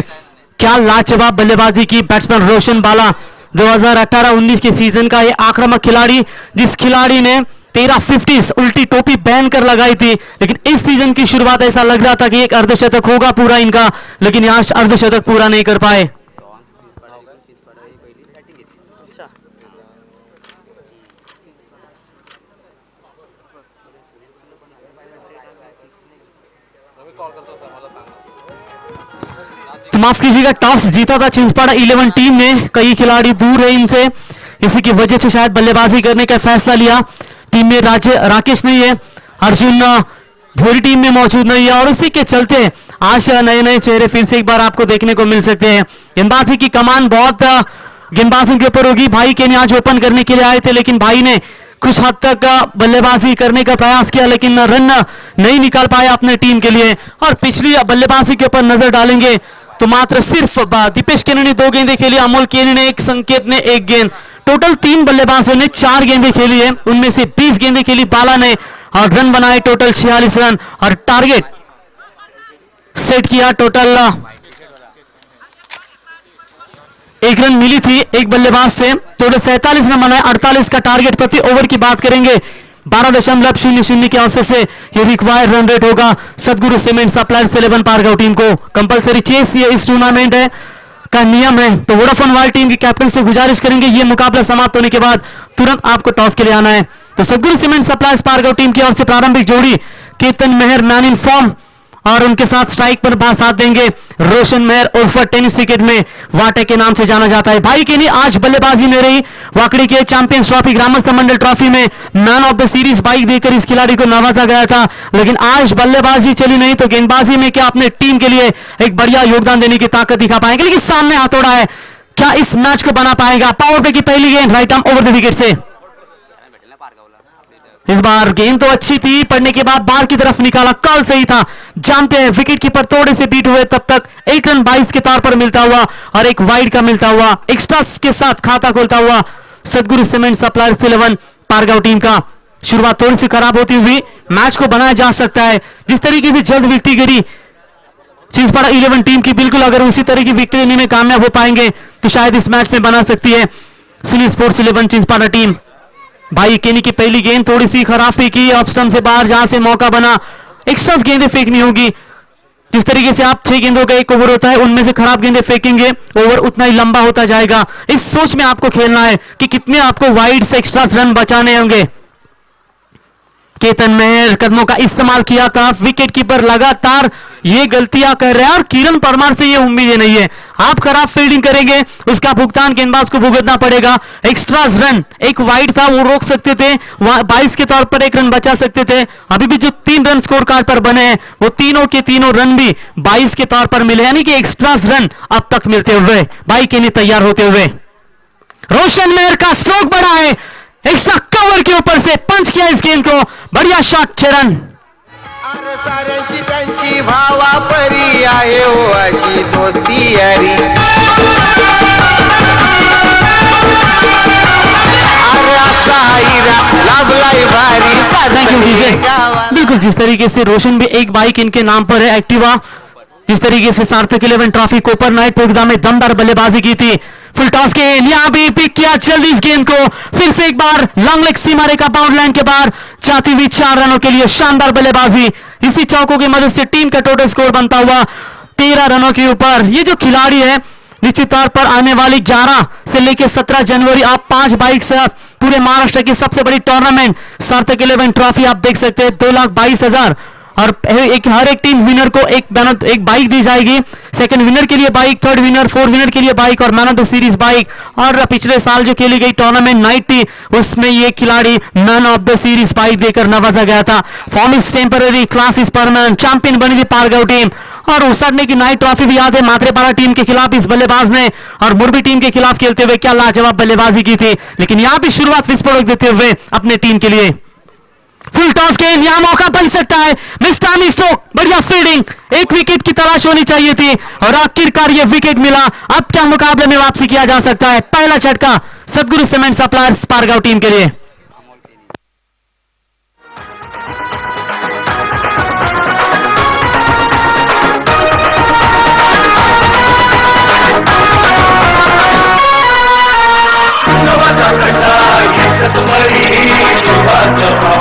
क्या लाजवाब बल्लेबाजी की बैट्समैन रोशन बाला. 2018-19 के सीजन का ये आक्रामक खिलाड़ी, जिस खिलाड़ी ने 13 50s उल्टी टोपी पहन कर लगाई थी, लेकिन इस सीजन की शुरुआत ऐसा लग रहा था कि एक अर्धशतक होगा पूरा इनका, लेकिन यहाँ अर्धशतक पूरा नहीं कर पाए। तो माफ कीजिएगा, टॉस जीता था चिंचपाड़ा 11 टीम ने, कई खिलाड़ी दूर है इनसे, इसी की वजह से शायद बल्लेबाजी करने का फैसला लिया। टीम में राकेश नहीं है, अर्जुन भोरी टीम में मौजूद नहीं है, और उसी के चलते आज नए नए चेहरे फिर से एक बार आपको देखने को मिल सकते हैं। गेंदबाजी की कमान बहुत गेंदबाजों के ऊपर होगी। भाई के आज ओपन करने के लिए आए थे, लेकिन भाई ने कुछ हद तक बल्लेबाजी करने का प्रयास किया, लेकिन रन नहीं निकाल पाया अपने टीम के लिए। और पिछली बल्लेबाजी के ऊपर नजर डालेंगे तो मात्र सिर्फ दीपेश केनी ने 2 गेंदें खेली, अमोल केनी ने 1, संकेत ने 1 गेंद, टोटल 3 बल्लेबाजों ने 4 गेंदें खेली है, उनमें से 20 गेंदें खेली बाला ने, और रन बनाए टोटल 46 रन, और टारगेट सेट किया टोटल 1 रन मिली थी एक बल्लेबाज से, टोटल 47 रन बनाए। 48 का टारगेट, प्रति ओवर की बात करेंगे 12.00 के औसत से ये रिक्वायर्ड रन रेट होगा सदगुरु सीमेंट सप्लायर्स 11 पारगांव टीम को। कंपलसरी चेस ये इस टूर्नामेंट है का नियम है, तो वोडाफोन वाइल्ड टीम की कैप्टन से गुजारिश करेंगे ये मुकाबला समाप्त होने के बाद तुरंत आपको टॉस के लिए आना है। तो Sadguru cement suppliers Pargaon team की ओर से प्रारंभिक जोड़ी Ketan Mehar man in form, और उनके साथ स्ट्राइक पर साथ देंगे रोशन मेहर उर्फ टेनिस क्रिकेट में वाटे के नाम से जाना जाता है। भाई के लिए आज बल्लेबाजी में रही, वाकड़ी के चैंपियंस ट्रॉफी ग्रामस्थ मंडल ट्रॉफी में man of the series bike देकर इस खिलाड़ी को नवाजा गया था, लेकिन आज बल्लेबाजी चली नहीं, तो गेंदबाजी में क्या अपने टीम के लिए एक बढ़िया योगदान देने की ताकत दिखा पाएंगे। लेकिन सामने हथौड़ा है, क्या इस मैच को बना पाएगा। पावर प्ले की पहली गेंद right arm over the wicket से, इस बार गेंद तो अच्छी थी, पड़ने के बाद बाहर की तरफ निकाला, कॉल सही था। जानते हैं विकेट कीपर थोड़े से बीट हुए, तब तक 1 रन 22 के तौर पर मिलता हुआ और एक वाइड का मिलता हुआ, एक्स्ट्रास के साथ खाता खोलता हुआ सदगुरु सीमेंट सप्लायर्स 11 पारगांव टीम का। शुरुआत थोड़ी सी खराब होती हुई मैच को बनाया जा सकता है, जिस तरीके से जल्द विकेट गिरी चिंचपाड़ा 11 टीम की, बिल्कुल अगर उसी तरह की विकेट लेने में कामयाब हो पाएंगे तो शायद इस मैच में बना सकती है सुनील स्पोर्ट्स 11 चिंचपाड़ा टीम। भाई केनी की पहली गेंद थोड़ी सी खराब फेंकी ऑफ स्टंप से बाहर, जहां से मौका बना एक्स्ट्रा गेंदें फेंकनी होगी। जिस तरीके से आप 6 गेंदों का एक ओवर होता है, उनमें से खराब गेंदें फेंकेंगे, ओवर उतना ही लंबा होता जाएगा। इस सोच में आपको खेलना है कि कितने आपको वाइड से एक्स्ट्रा रन बचाने होंगे। केतन मेहर कदमों का इस्तेमाल किया था, विकेट कीपर लगातार ये गलतियां कर रहे हैं, और किरण परमार से ये उम्मीदें नहीं है। आप खराब फील्डिंग करेंगे, उसका भुगतान गेंदबाज को भुगतना पड़ेगा। एक्स्ट्रा रन एक वाइड था, वो रोक सकते थे, 22 के तौर पर 1 रन बचा सकते थे। अभी भी जो 3 रन स्कोर कार्ड पर बने हैं, वो तीनों के तीनों रन भी 22 के तौर पर मिले, यानी कि एक्स्ट्रा रन अब तक मिलते हुए भाई के लिए तैयार होते हुए रोशन मेहर का स्ट्रोक बड़ा है, एक्स्ट्रा कवर के ऊपर से पंच किया इस गेंद को, बढ़िया शॉट, 6 रन। अरे साऱ्यांशी त्यांची भावा परी आहे हो अशी दोस्ती यारी, अरे असा हिरा लाभलाय भारी सारखी। बिल्कुल जिस तरीके से रोशन भी एक बाइक इनके नाम पर है एक्टिवा, जिस तरीके से सार्थक 11 ट्रॉफी कोपर नाइट प्रोग्राम में दमदार बल्लेबाजी की थी। फुल टॉस के यहां भी पिक किया जल्दी इस गेंद को, फिर से एक बार लॉन्ग लेग सीमा रेखा बाउंड लाइन के बाहर चाहती हुई 4 रनों के लिए शानदार बल्लेबाजी। इसी चौकों की मदद से टीम का टोटल स्कोर बनता हुआ 13 रनों के ऊपर। ये जो खिलाड़ी है निश्चित तौर पर आने वाली 11 से लेकर 17 जनवरी आप 5 बाइक से पूरे महाराष्ट्र की सबसे बड़ी टूर्नामेंट सार्थक 11 ट्रॉफी आप देख सकते हैं, 2,22,000, और हर एक टीम विनर को एक बाइक दी जाएगी। सेकंड विनर के लिए बाइक, थर्ड विनर, 4 विनर के लिए बाइक और man of the series bike. और पिछले साल जो खेली गई टूर्नामेंट नाइट थी, उसमें ये खिलाड़ी man of the series bike देकर नवाजा गया था। Form is temporary, class is permanent, champion बनी थी पारगांव टीम। और उसने की नाइट ट्रॉफी भी याद है, मात्रेपाड़ा टीम के खिलाफ इस बल्लेबाज ने और मुरबी टीम के खिलाफ खेलते हुए क्या लाजवाब बल्लेबाजी की थी। लेकिन यहां भी शुरुआत विस्फोटक देते हुए अपने टीम के लिए फुल टॉस गेंद, यहां मौका बन सकता है, मिस्टानी स्ट्रोक, बढ़िया फील्डिंग, एक विकेट की तलाश होनी चाहिए थी और आखिरकार यह विकेट मिला। अब क्या मुकाबले में वापसी किया जा सकता है। पहला झटका सदगुरु सीमेंट सप्लायर्स पारगांव टीम के लिए। सुभाष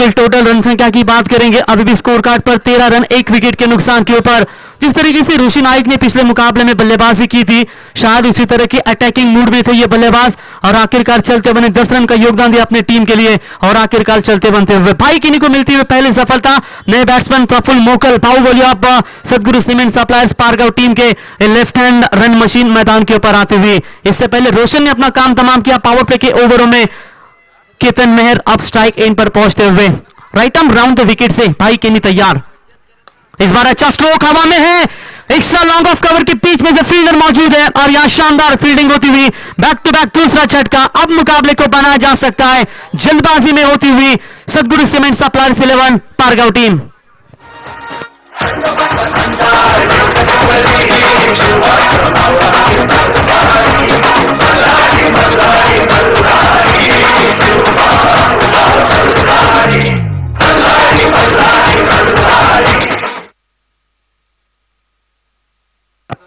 कुल टोटल रन संख्या की बात करेंगे, अभी भी स्कोर कार्ड पर 13 रन 1 विकेट के नुकसान के ऊपर। जिस तरीके से रोशी नाइक ने पिछले मुकाबले में बल्लेबाजी की थी, शायद उसी तरह के अटैकिंग मूड में थे ये बल्लेबाज और आखिरकार चलते बने 10 रन का योगदान दिया अपने टीम के लिए और आखिरकार चलते बनते हुए भाई किन्हीं को मिलती हुई पहली सफलता। नए बैट्समैन प्रफुल्ल मोकल पाऊ बोलिए आप सदगुरु सीमेंट सप्लायर्स पारगांव टीम के लेफ्ट हैंड रन मशीन मैदान के ऊपर आते हुए। इससे पहले रोशन ने अपना काम तमाम किया पावर प्ले के ओवरों में। केतन मेहर अब स्ट्राइक एंड पर पहुंचते हुए right arm round the wicket से भाई केनी तैयार। इस बार अच्छा स्ट्रोक हवा में है, एक्स्ट्रा लॉन्ग ऑफ कवर के बीच में से फील्डर मौजूद है और यहां शानदार फील्डिंग होती हुई बैक टू बैक दूसरा झटका। अब मुकाबले को बनाया जा सकता है जल्दबाजी में होती हुई सदगुरु सीमेंट सप्लायर्स 11 पारगांव टीम।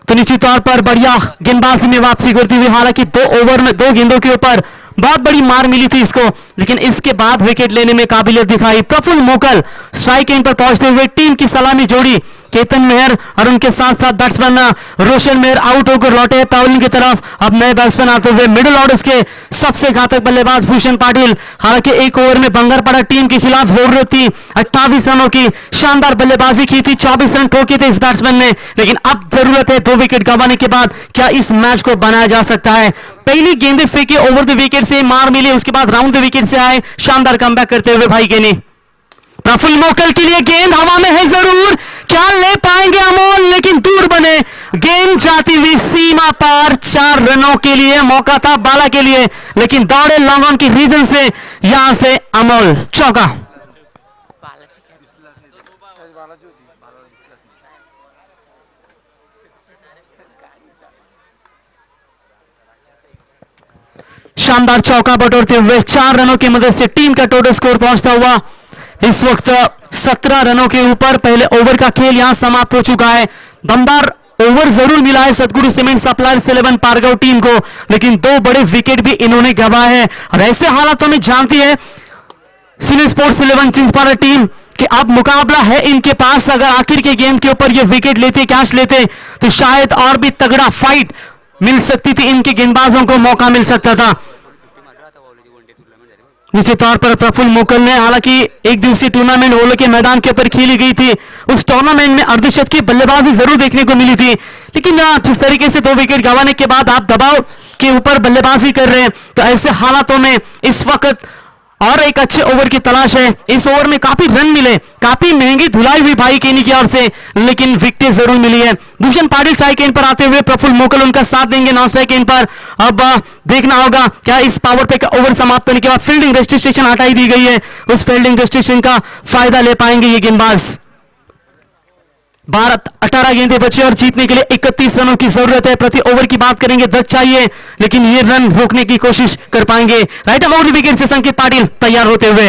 तो निश्चित तौर पर बढ़िया गेंदबाजी में वापसी करती हुई, हालांकि 2 ओवर में 2 गेंदों के ऊपर बहुत बड़ी मार मिली थी इसको, लेकिन इसके बाद विकेट लेने में काबिलियत दिखाई। प्रफुल्ल मोकल स्ट्राइक एंड पर पहुंचते हुए टीम की सलामी जोड़ी केतन मेहर और उनके साथ साथ बैट्समैन रोशन मेहर आउट होकर लौटे पावलिंग की तरफ। अब नए बैट्समैन आते हुए मिडिल ऑर्डर्स के सबसे घातक बल्लेबाज भूषण पाटिल। हालांकि 1 ओवर में बंगर पड़ा टीम के खिलाफ जरूरत थी 28 रनों की, शानदार बल्लेबाजी की थी, 24 रन ठोके थे इस बैट्समैन ने, लेकिन अब जरूरत है 2 विकेट गंवाने के बाद क्या इस मैच को बनाया जा सकता है। पहली गेंदें फेंके ओवर द विकेट से मार मिली, उसके बाद राउंड द विकेट से आए शानदार कमबैक करते हुए भाई केनी। प्रफुल्ल मोकल के लिए गेंद हवा में है जरूर, क्या ले पाएंगे अमोल, लेकिन दूर बने, गेंद जाती हुई सीमा पार। 4 रनों के लिए मौका था बाला के लिए, लेकिन दौड़े लॉन्ग ऑन की रीजन से यहां से अमोल चौका। शानदार चौका बटोरते हुए 4 रनों की मदद से टीम का टोटल स्कोर पहुंचता हुआ इस वक्त 17 रनों के ऊपर। पहले ओवर का खेल यहां समाप्त हो चुका है। दमदार ओवर जरूर मिला है सदगुरु सीमेंट सप्लायर्स 11 पारगांव टीम को, लेकिन 2 बड़े विकेट भी इन्होंने गंवाए हैं और ऐसे हालातों में जानती है सीनियर स्पोर्ट्स 11 चिंचपाड़ा टीम कि अब मुकाबला है इनके पास। अगर आखिर के गेम के ऊपर ये विकेट लेते, कैच लेते, तो शायद और भी तगड़ा फाइट मिल सकती थी, इनके गेंदबाजों को मौका मिल सकता था। निश्चित तौर पर प्रफुल्ल मोकल ने, हालांकि 1 दिवसीय टूर्नामेंट ओले के मैदान के ऊपर खेली गई थी, उस टूर्नामेंट में अर्धशतक की बल्लेबाजी जरूर देखने को मिली थी, लेकिन जिस तरीके से 2 विकेट गंवाने के बाद आप दबाव के ऊपर बल्लेबाजी कर रहे हैं, तो ऐसे हालातों में इस वक्त और एक अच्छे ओवर की तलाश है। इस ओवर में काफी रन मिले, काफी महंगी धुलाई हुई भाई केनी की ओर से, लेकिन विकेट जरूर मिली है। भूषण पाटिल स्ट्राइक एंड पर आते हुए, प्रफुल्ल मोकल उनका साथ देंगे नॉन स्ट्राइक एंड पर। अब देखना होगा क्या इस पावर प्ले का ओवर समाप्त होने के बाद फील्डिंग रेस्ट्रिक्शन हटाई दी गई है, उस फील्डिंग रेस्ट्रिक्शन का फायदा ले पाएंगे ये गेंदबाज। भारत 18 गेंदें बचे और जीतने के लिए 31 रनों की जरूरत है। प्रति ओवर की बात करेंगे 10 चाहिए, लेकिन ये रन रोकने की कोशिश कर पाएंगे। राइट आर्म ओवर विकेट से संकेत पाटिल तैयार होते हुए,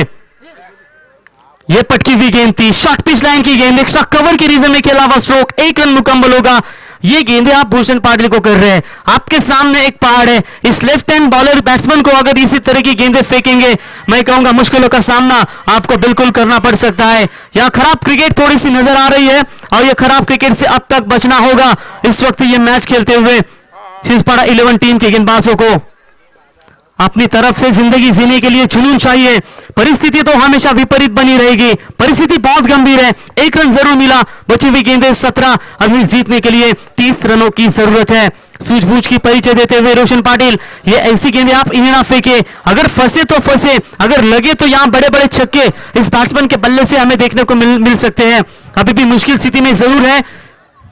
ये पटकी हुई गेंद थी, शॉर्ट पिच लाइन की गेंद, एक्स्ट्रा कवर के रीजन में के अलावा स्ट्रोक, 1 रन मुकम्मल होगा। ये गेंदें आप भूषण पाटिल को कर रहे हैं, आपके सामने एक पहाड़ है। इस लेफ्ट हैंड बॉलर बैट्समैन को अगर इसी तरह की गेंदें फेंकेंगे, मैं कहूंगा मुश्किलों का सामना आपको बिल्कुल करना पड़ सकता है। यहां खराब क्रिकेट थोड़ी सी नजर आ रही है और यह खराब क्रिकेट से अब तक बचना होगा इस वक्त ये मैच खेलते हुए चिंचपाड़ा 11 टीम के गेंदबाजों को। अपनी तरफ से जिंदगी जीने के लिए जुनून चाहिए, परिस्थिति तो हमेशा विपरीत बनी रहेगी, परिस्थिति बहुत गंभीर है। 1 रन जरूर मिला, बची हुई गेंदें 17, अभी जीतने के लिए 30 रनों की जरूरत है। सूझबूझ की परिचय देते हुए रोशन पाटिल, ये ऐसी गेंदें आप इन्हें ना फेंके, अगर फंसे तो फंसे, अगर लगे तो यहां बड़े बड़े छक्के इस बैट्समैन के बल्ले से हमें देखने को मिल सकते हैं। अभी भी मुश्किल स्थिति में जरूर है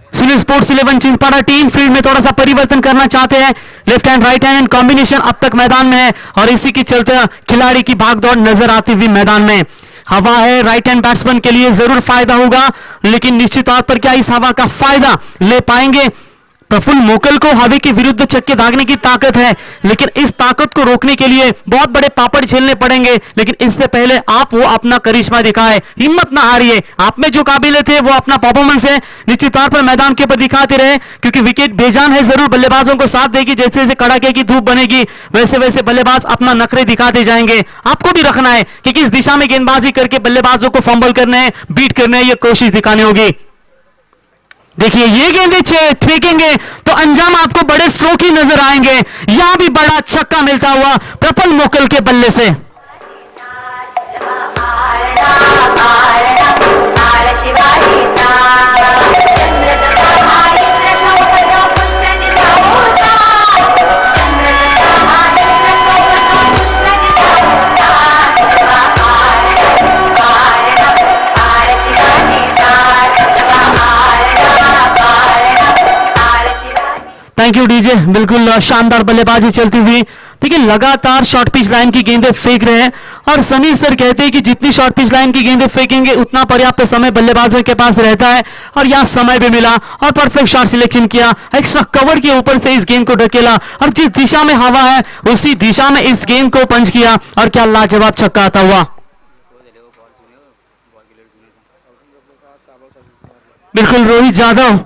senior sports 11 Chinchpada team. Field में थोड़ा सा परिवर्तन करना चाहते हैं, left hand right hand combination अब तक मैदान में है और इसी के चलते खिलाड़ी की भागदौड़ नजर आती हुई मैदान में। हवा है राइट हैंड बैट्समैन के लिए जरूर फायदा होगा, लेकिन निश्चित तौर पर क्या इस हवा का फायदा ले पाएंगे प्रफुल्ल मोकल को हवा के विरुद्ध छक्के दागने की ताकत है, लेकिन इस ताकत को रोकने के लिए बहुत बड़े पापड़ झेलने पड़ेंगे। लेकिन इससे पहले आप वो अपना करिश्मा दिखाए, हिम्मत ना हारिए। आप में जो काबिलियत है वो अपना परफॉर्मेंस है निश्चित तौर पर मैदान के ऊपर दिखाते रहे, क्योंकि विकेट बेजान है जरूर, बल्लेबाजों को साथ देगी। जैसे जैसे कड़ाके की धूप बनेगी वैसे वैसे बल्लेबाज अपना नखरे दिखाते जाएंगे। आपको भी रखना है कि किस दिशा में गेंदबाजी करके बल्लेबाजों को फंबल करना है, बीट करना है, ये कोशिश दिखानी होगी। देखिए ये गेंदें फेंकेंगे तो अंजाम आपको बड़े स्ट्रोक ही नजर आएंगे। यहां भी बड़ा छक्का मिलता हुआ प्रफुल्ल मोकल के बल्ले से। थैंक यू डीजे, बिल्कुल शानदार बल्लेबाजी चलती हुई। देखिए लगातार शॉर्ट पिच लाइन की गेंदें फेंक रहे हैं और सनी सर कहते हैं कि जितनी शॉर्ट पिच लाइन की गेंदें फेंकेंगे उतना पर्याप्त समय बल्लेबाजों के पास रहता है। और यहां समय भी मिला और परफेक्ट शॉट सिलेक्शन किया, एक्स्ट्रा कवर के ऊपर से इस गेंद को ढकेला और जिस दिशा में हवा है उसी दिशा में इस गेंद को पंच किया और क्या लाजवाब छक्का आता हुआ। बिल्कुल रोहित यादव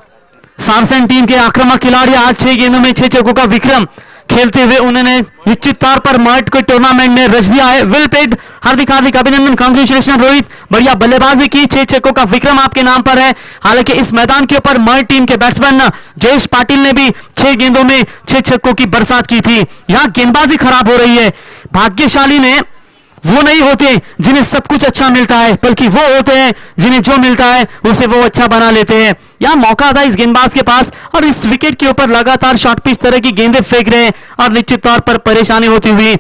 सामसन टीम के आक्रामक खिलाड़ी, आज 6 गेंदों में 6 छक्कों का विक्रम खेलते हुए उन्होंने निश्चित तौर पर मर्ट को टूर्नामेंट में रच दिया है। वेल प्लेड, हार्दिक हार्दिक अभिनंदन, कांग्रेचुलेशन रोहित, बढ़िया बल्लेबाजी की, 6 छक्कों का विक्रम आपके नाम पर है। हालांकि इस मैदान के ऊपर मर्ट टीम के बैट्समैन जयेश पाटिल ने भी 6 गेंदों में 6 छक्कों की बरसात की थी। यहां गेंदबाजी खराब हो रही है। भाग्यशाली ने वो नहीं होते जिन्हें सब कुछ अच्छा मिलता है, बल्कि वो होते हैं जिन्हें जो मिलता है उसे वो अच्छा बना लेते हैं। यहां मौका था इस गेंदबाज के पास और इस विकेट के ऊपर लगातार शॉर्ट पिच तरह की गेंदें फेंक रहे हैं और निश्चित तौर पर परेशानी होती हुई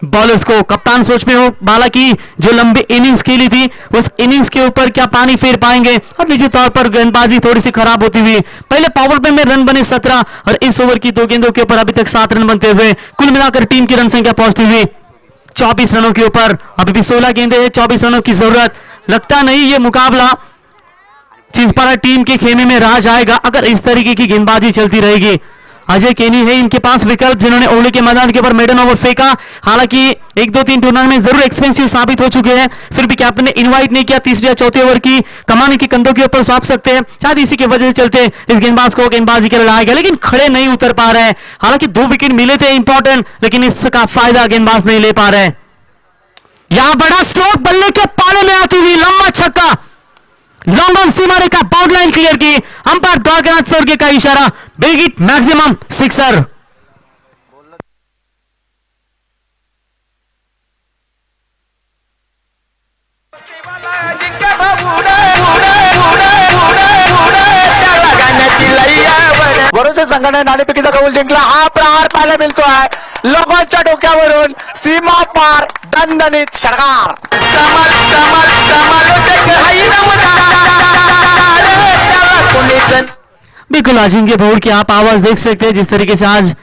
बॉलर्स को। कप्तान सोच में हो बाला की जो लंबी इनिंग्स खेली थी उस इनिंग्स के ऊपर क्या पानी फेर पाएंगे, और निश्चित तौर पर गेंदबाजी थोड़ी सी खराब होती हुई। पहले पावर प्ले में रन बने 17 और इस ओवर की 2 गेंदों के ऊपर अभी तक 7 रन बनते हुए कुल मिलाकर टीम की रन संख्या पहुंचती हुई 24 रनों के ऊपर। अभी भी 16 गेंदें हैं, 24 रनों की जरूरत। लगता नहीं ये मुकाबला चिंचपाड़ा टीम के खेमे में रह जाएगा अगर इस तरीके की गेंदबाजी चलती रहेगी। अजय केनी है इनके पास विकल्प, जिन्होंने ओवली के मैदान के ऊपर मेडन ओवर फेंका। हालांकि 1-2-3 टूर्नामेंट जरूर एक्सपेंसिव साबित हो चुके हैं, फिर भी कैप्टन ने इनवाइट नहीं किया। तीसरे या चौथे ओवर की कमाने की कंधों के ऊपर सौंप सकते हैं, शायद इसी की वजह से चलते इस गेंदबाज को गेंदबाजी के लिए लाया गया, लेकिन खड़े नहीं उतर पा रहे हैं। हालांकि 2 विकेट मिले थे इंपॉर्टेंट, लेकिन इसका फायदा गेंदबाज नहीं ले पा रहे। यहां बड़ा स्ट्रोक बल्ले के पाले में आती हुई लंबा छक्का, long on Seema Rekha, bound line clear की। अंपायर द्वारकानाथ स्वर्गीय का इशारा, बिग हिट, मैक्सिमम सिक्सर। भरोसे संघाने नाणेफेकीचा कौल जिंकला। हा प्रहार पाहायला मिळतोय लोकांच्या डोक्यावरून सीमा पार दणदणीत षटकार। बिल्कुल अजिंक्य भोर की आप आवाज देख सकते हैं जिस तरीके से आज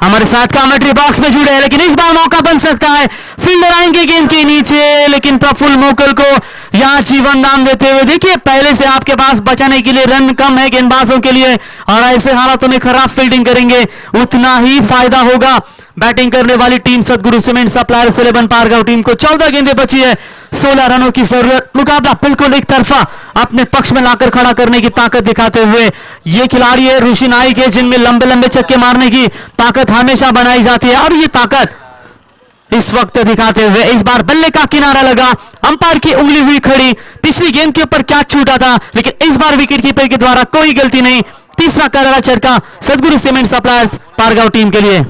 हमारे साथ कमेंट्री बॉक्स में जुड़े हैं, लेकिन इस बार मौका बन सकता है। फील्डर आएंगे गेंद के नीचे, लेकिन प्रफुल्ल मोकल को यहां जीवन दान देते हुए देखिए, पहले से आपके पास बचाने के लिए रन कम है गेंदबाजों के लिए, और ऐसे हालातों में खराब फील्डिंग करेंगे उतना ही फायदा होगा। बैटिंग करने वाली टीम सदगुरु सीमेंट सप्लायर्स 11 पारगांव टीम को 14 गेंदें बची है, 16 रनों की जरूरत। मुकाबला बिल्कुल एक तरफा अपने पक्ष में लाकर खड़ा करने की ताकत दिखाते हुए ये खिलाड़ी है ऋषि नाइक है, जिनमें लंबे लंबे छक्के मारने की ताकत हमेशा बनाई जाती है, और ये ताकत इस वक्त दिखाते हुए इस बार बल्ले का किनारा लगा, अंपायर की उंगली हुई खड़ी। पिछली गेंद के ऊपर कैच छूटा था, लेकिन इस बार विकेट कीपर के द्वारा कोई गलती नहीं। तीसरा करारा छक्का सदगुरु सीमेंट सप्लायर्स पारगांव टीम के लिए।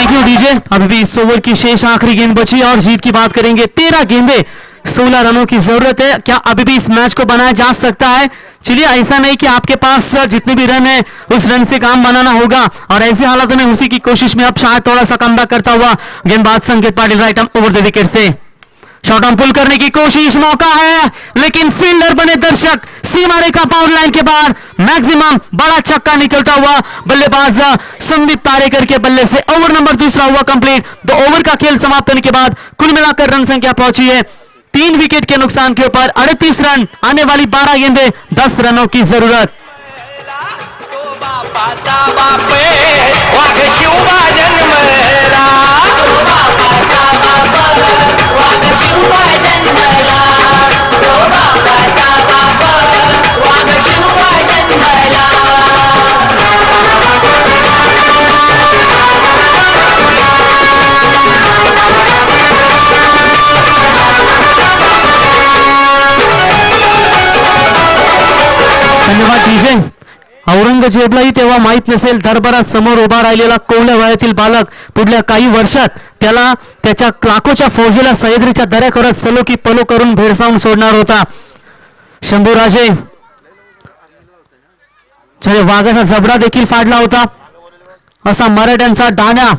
Thank you DJ. अभी भी इस ओवर की शेष आखिरी गेंद बची और जीत की बात करेंगे। 13 गेंदे 16 रनों की जरूरत है। क्या अभी भी इस मैच को बनाया जा सकता है? चलिए, ऐसा नहीं कि आपके पास जितने भी रन है उस रन से काम बनाना होगा और ऐसे हालातों में उसी की कोशिश में अब शायद थोड़ा सा कमबैक करता हुआ गेंदबाज Sanket Patil right arm over the wicket से शॉट ऑन पुल करने की कोशिश, मौका है लेकिन फील्डर बने दर्शक सीमा रेखा पावर लाइन के बाहर मैक्सिमम बड़ा छक्का निकलता हुआ बल्लेबाज संदीप पारेकर के बल्ले से ओवर नंबर दूसरा हुआ कंप्लीट। 2 ओवर का खेल समाप्त होने के बाद कुल मिलाकर रन संख्या पहुंची है 3 विकेट के नुकसान के ऊपर 38 रन, आने वाली 12 गेंदे 10 रनों की जरूरत। धन्यवाद डीजे। औरंगजेबलाही तेव्हा माहित नसेल दरबारात समोर उभा राहिलेला कोवळ्या वयातील बालक पुढल्या काही वर्षात त्याला त्याच्या लाखोच्या फौजेला सह्याद्रीच्या दऱ्याखोऱ्यात सलो की पलो करून भेडसावून सोडणार होता। शंभूराजे ज्याने वाघाचा जबडा देखील फाडला होता असा मराठ्यांचा डाण्या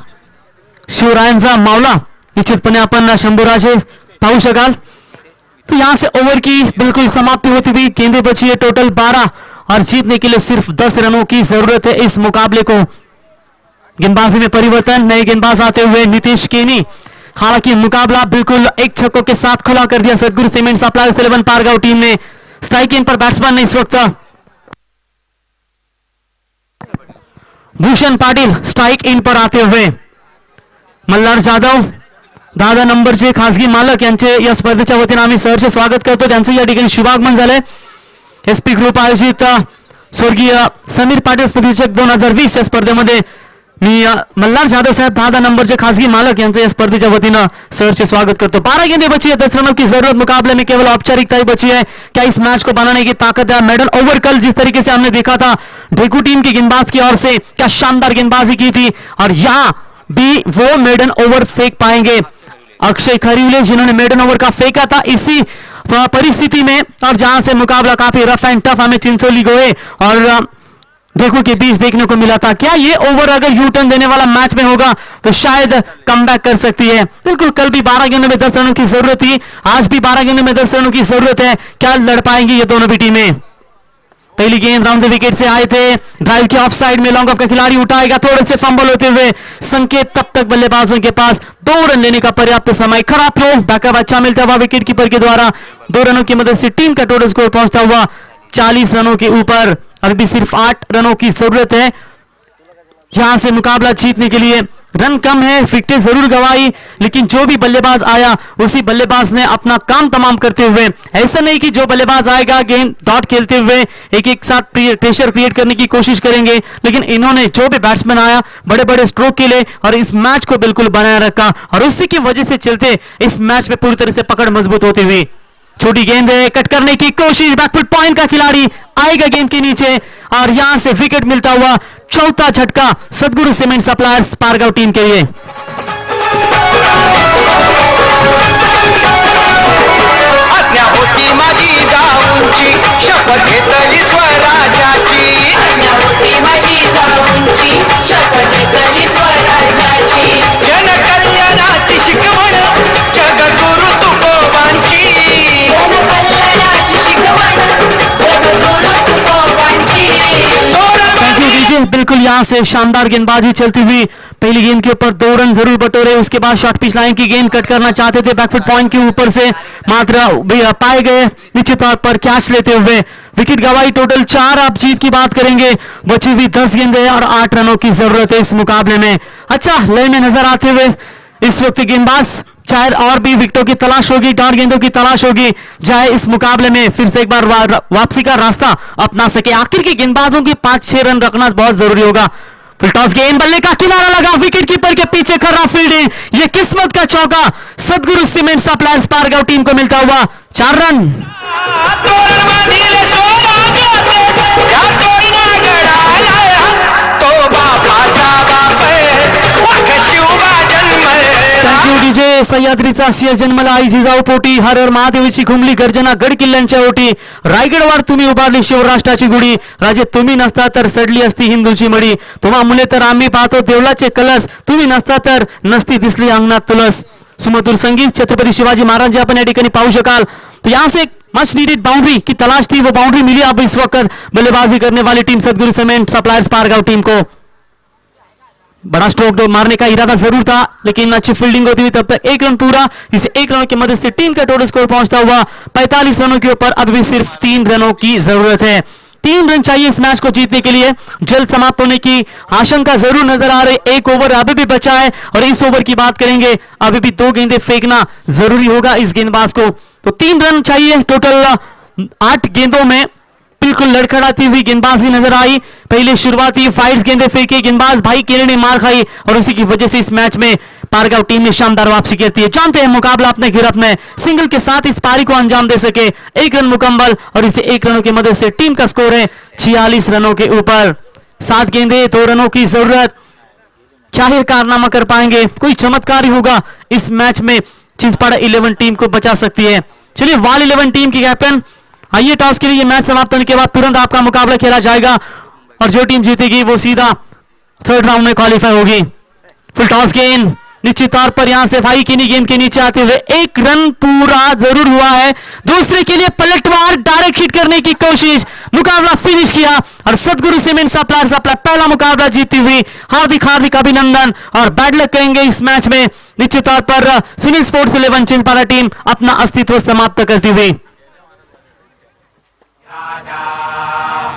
शिवरायांचा मावला निश्चितपणे आपण शंभूराजे पाहू शकाल। तो यहाँ से ओवर की बिल्कुल समाप्ति होती हुई गेंदें बची है टोटल 12 और जीतने के लिए सिर्फ 10 रनों की जरूरत है इस मुकाबले को। गेंदबाजी में परिवर्तन, नए गेंदबाज आते हुए नीतीश केनी। हालांकि मुकाबला बिल्कुल एक छक्कों के साथ खुला कर दिया सदगुरु सीमेंट सप्लायर्स 11 पारगांव टीम ने। स्ट्राइक इन पर बैट्समैन ने इस वक्त भूषण पाटिल स्ट्राइक इन पर आते हुए मल्हार जाधव दादा नंबरचे खासगी मालक यांचे या स्पर्धेच्या वतीने आम्ही सहर्ष स्वागत करतो। त्यांचं या ठिकाणी शुभागमन झालंय। एसपी ग्रुप आयोजित स्वर्गीय समीर पाटील स्पर्धेचक 2020 या स्पर्धेमध्ये मी मल्हार जाधव साहब दादा नंबरचे खासगी मालक यांचं या स्पर्धेच्या वतीने सहर्ष स्वागत करतो। 12 गेंदें बची है, 10 रनों की जरूरत। मुकाबले में केवल औपचारिकता ही बची है। क्या इस मैच को बनाने की ताकत है? मेडल ओवर कल जिस तरीके से हमने देखा था ढेकू टीम की गेंदबाज की ओर से क्या शानदार गेंदबाजी की थी और यहाँ भी वो मेडन ओवर फेंक पाएंगे अक्षय खरीवले जिन्होंने मेडन ओवर का फेंका था इसी परिस्थिति में और जहां से मुकाबला काफी रफ एंड टफ हमें चिंचोली गोए और ढेकू के बीच देखने को मिला था। क्या ये ओवर अगर यू टर्न देने वाला मैच में होगा तो शायद कमबैक कर सकती है। बिल्कुल कल भी 12 गेंदों में 10 रनों की जरूरत थी, आज भी 12 गेंदों में 10 रनों की जरूरत है। क्या लड़ पाएंगी ये दोनों भी टीमें? पहली गेंद राउंड द विकेट से आए थे, ड्राइव के ऑफ साइड में लॉन्ग ऑफ का खिलाड़ी उठाएगा, थोड़े से फंबल होते हुए संकेत तब तक बल्लेबाजों के पास 2 रन लेने का पर्याप्त समय। खराब थ्रो, बैकअप अच्छा मिलता हुआ विकेट कीपर के द्वारा 2 रनों की मदद से टीम का टोटल स्कोर पहुंचता हुआ 40 रनों के ऊपर। अभी भी सिर्फ 8 रनों की जरूरत है यहां से मुकाबला जीतने के लिए। रन कम है, विकेटें जरूर गंवाई, लेकिन जो भी बल्लेबाज आया उसी बल्लेबाज ने अपना काम तमाम करते हुए, ऐसा नहीं कि जो बल्लेबाज आएगा गेंद डॉट खेलते हुए एक साथ प्रेशर क्रिएट करने की कोशिश करेंगे, लेकिन इन्होंने जो भी बैट्समैन आया बड़े बड़े स्ट्रोक के लिए और इस मैच को बिल्कुल बनाए रखा और उसी की वजह से चलते इस मैच में पूरी तरह से पकड़ मजबूत होती हुई। छोटी गेंद है, कट करने की कोशिश, बैकफुट पॉइंट का खिलाड़ी आएगा गेंद के नीचे और यहां से विकेट मिलता हुआ चौथा झटका सदगुरु सीमेंट सप्लायर्स पारगांव टीम के लिए। आज्ञा होती माझी जाऊंची शपथ घेतली स्वराज्याची, आज्ञा होती माझी जाऊंची शपथ घेतली स्वराज्याची, जनकल्याणाची शिकवण जगद्गुरु तुकोबांची, जनकल्याणाची शिकवण जगद्गुरु तुकोबांची। Thank you DJ. बिल्कुल यहां से शानदार गेंदबाजी चलती हुई पहली गेंद के ऊपर 2 रन जरूर बटोरे, उसके बाद शॉर्ट पिच लाइन की गेंद कट करना चाहते थे, बैकफुट पॉइंट के ऊपर से मात्र पाए गए, निश्चित तौर पर कैच लेते हुए विकेट गवाई। टोटल 4। आप जीत की बात करेंगे, बची हुई 10 गेंदें और 8 रनों की जरूरत है इस मुकाबले में। अच्छा लय में नजर आते हुए इस वक्त गेंदबाज चाहे और भी विकेटों की तलाश होगी, 4 गेंदों की तलाश होगी, चाहे इस मुकाबले में फिर से एक बार वापसी का रास्ता अपना सके। आखिर के गेंदबाजों की 5-6 रन रखना बहुत जरूरी होगा। फुल टॉस गेंद, बल्ले का किनारा लगा, विकेट कीपर के पीछे खरा फील्डिंग, ये किस्मत का चौका सदगुरु सीमेंट सप्लायर्स पारगांव टीम को मिलता हुआ 4 रन। तो बापाचा बाप मध्ये सह्याद्रीचा सिंह जन्मला आई जिजाऊ पोटी, हर हर महादेवीची घुमली गर्जना गड किल्ल्यांच्या ओटी, रायगडवर तुम्ही उभारली शिवराष्ट्राची गुढी, राजे तुम्ही नसता तर सडली असती हिंदूची मडी, तुम्हा मुले तर आम्ही पाहतो देवळाचे कलस, तुम्ही नसता तर नसती दिसली अंगणात तुलस. सुमधुर संगीत छत्रपति शिवाजी महाराज जी आपण या ठिकाणी पाहू शकाल. तो यहाँ से मच नीडेड बाउंड्री की तलाश थी, वो बाउंड्री मिली अब इस वक्त बल्लेबाजी करने वाली टीम सतगुरु सीमेंट सप्लायर्स पारगांव टीम को. बड़ा स्ट्रोक मारने का इरादा जरूर था लेकिन अच्छी फील्डिंग होती हुई तब तक 1 रन पूरा. इस 1 रनों की मदद से टीम का टोटल स्कोर पहुंचता हुआ 45 रनों के ऊपर. अब भी सिर्फ 3 रनों की जरूरत है. 3 रन चाहिए इस मैच को जीतने के लिए. जल्द समाप्त होने की आशंका जरूर नजर आ रही. 1 ओवर अभी भी बचा है और इस ओवर की बात करेंगे अभी भी 2 गेंदें फेंकना जरूरी होगा इस गेंदबाज को. तो 3 रन चाहिए. टोटल 8 गेंदों में बिल्कुल लड़खड़ाती हुई गेंदबाजी नजर आई. पहले शुरुआती फाइट्स गेंदें फेंकी, गेंदबाज भाई केले ने मार खाई और उसी की वजह से इस मैच में पारगांव टीम ने शानदार वापसी करती है. जानते हैं मुकाबला अपने गिरफ्त में सिंगल के साथ इस पारी को अंजाम दे सके. 1 रन मुकम्मल और इसे 1 रनों की मदद से टीम का स्कोर है 46 रनों के ऊपर. 7 गेंदें 2 रनों की जरूरत. क्या ही कारनामा कर पाएंगे, कोई चमत्कार ही होगा इस मैच में. चिंचपाड़ा 11 टीम को बचा सकती है. चलिए वाल 11 टीम की कैप्टन आइए. टॉस के लिए मैच समाप्त होने के बाद तुरंत आपका मुकाबला खेला जाएगा और जो टीम जीतेगी वो सीधा 3rd राउंड में क्वालिफाई होगी. फुल टॉस गेंद निश्चित तौर पर यहां से भाई किन्हीं गेंद के नीचे आते हुए 1 रन पूरा जरूर हुआ है. दूसरे के लिए पलटवार डायरेक्ट हिट करने की कोशिश, मुकाबला फिनिश किया और सतगुरु सीमेंट सप्लायर्स अपना पहला मुकाबला जीती हुई. हार्दिक हार्दिक अभिनंदन और बैड लक कहेंगे इस मैच में. निश्चित तौर पर सुनील स्पोर्ट्स 11 चिंचपाड़ा टीम अपना अस्तित्व समाप्त करती हुई.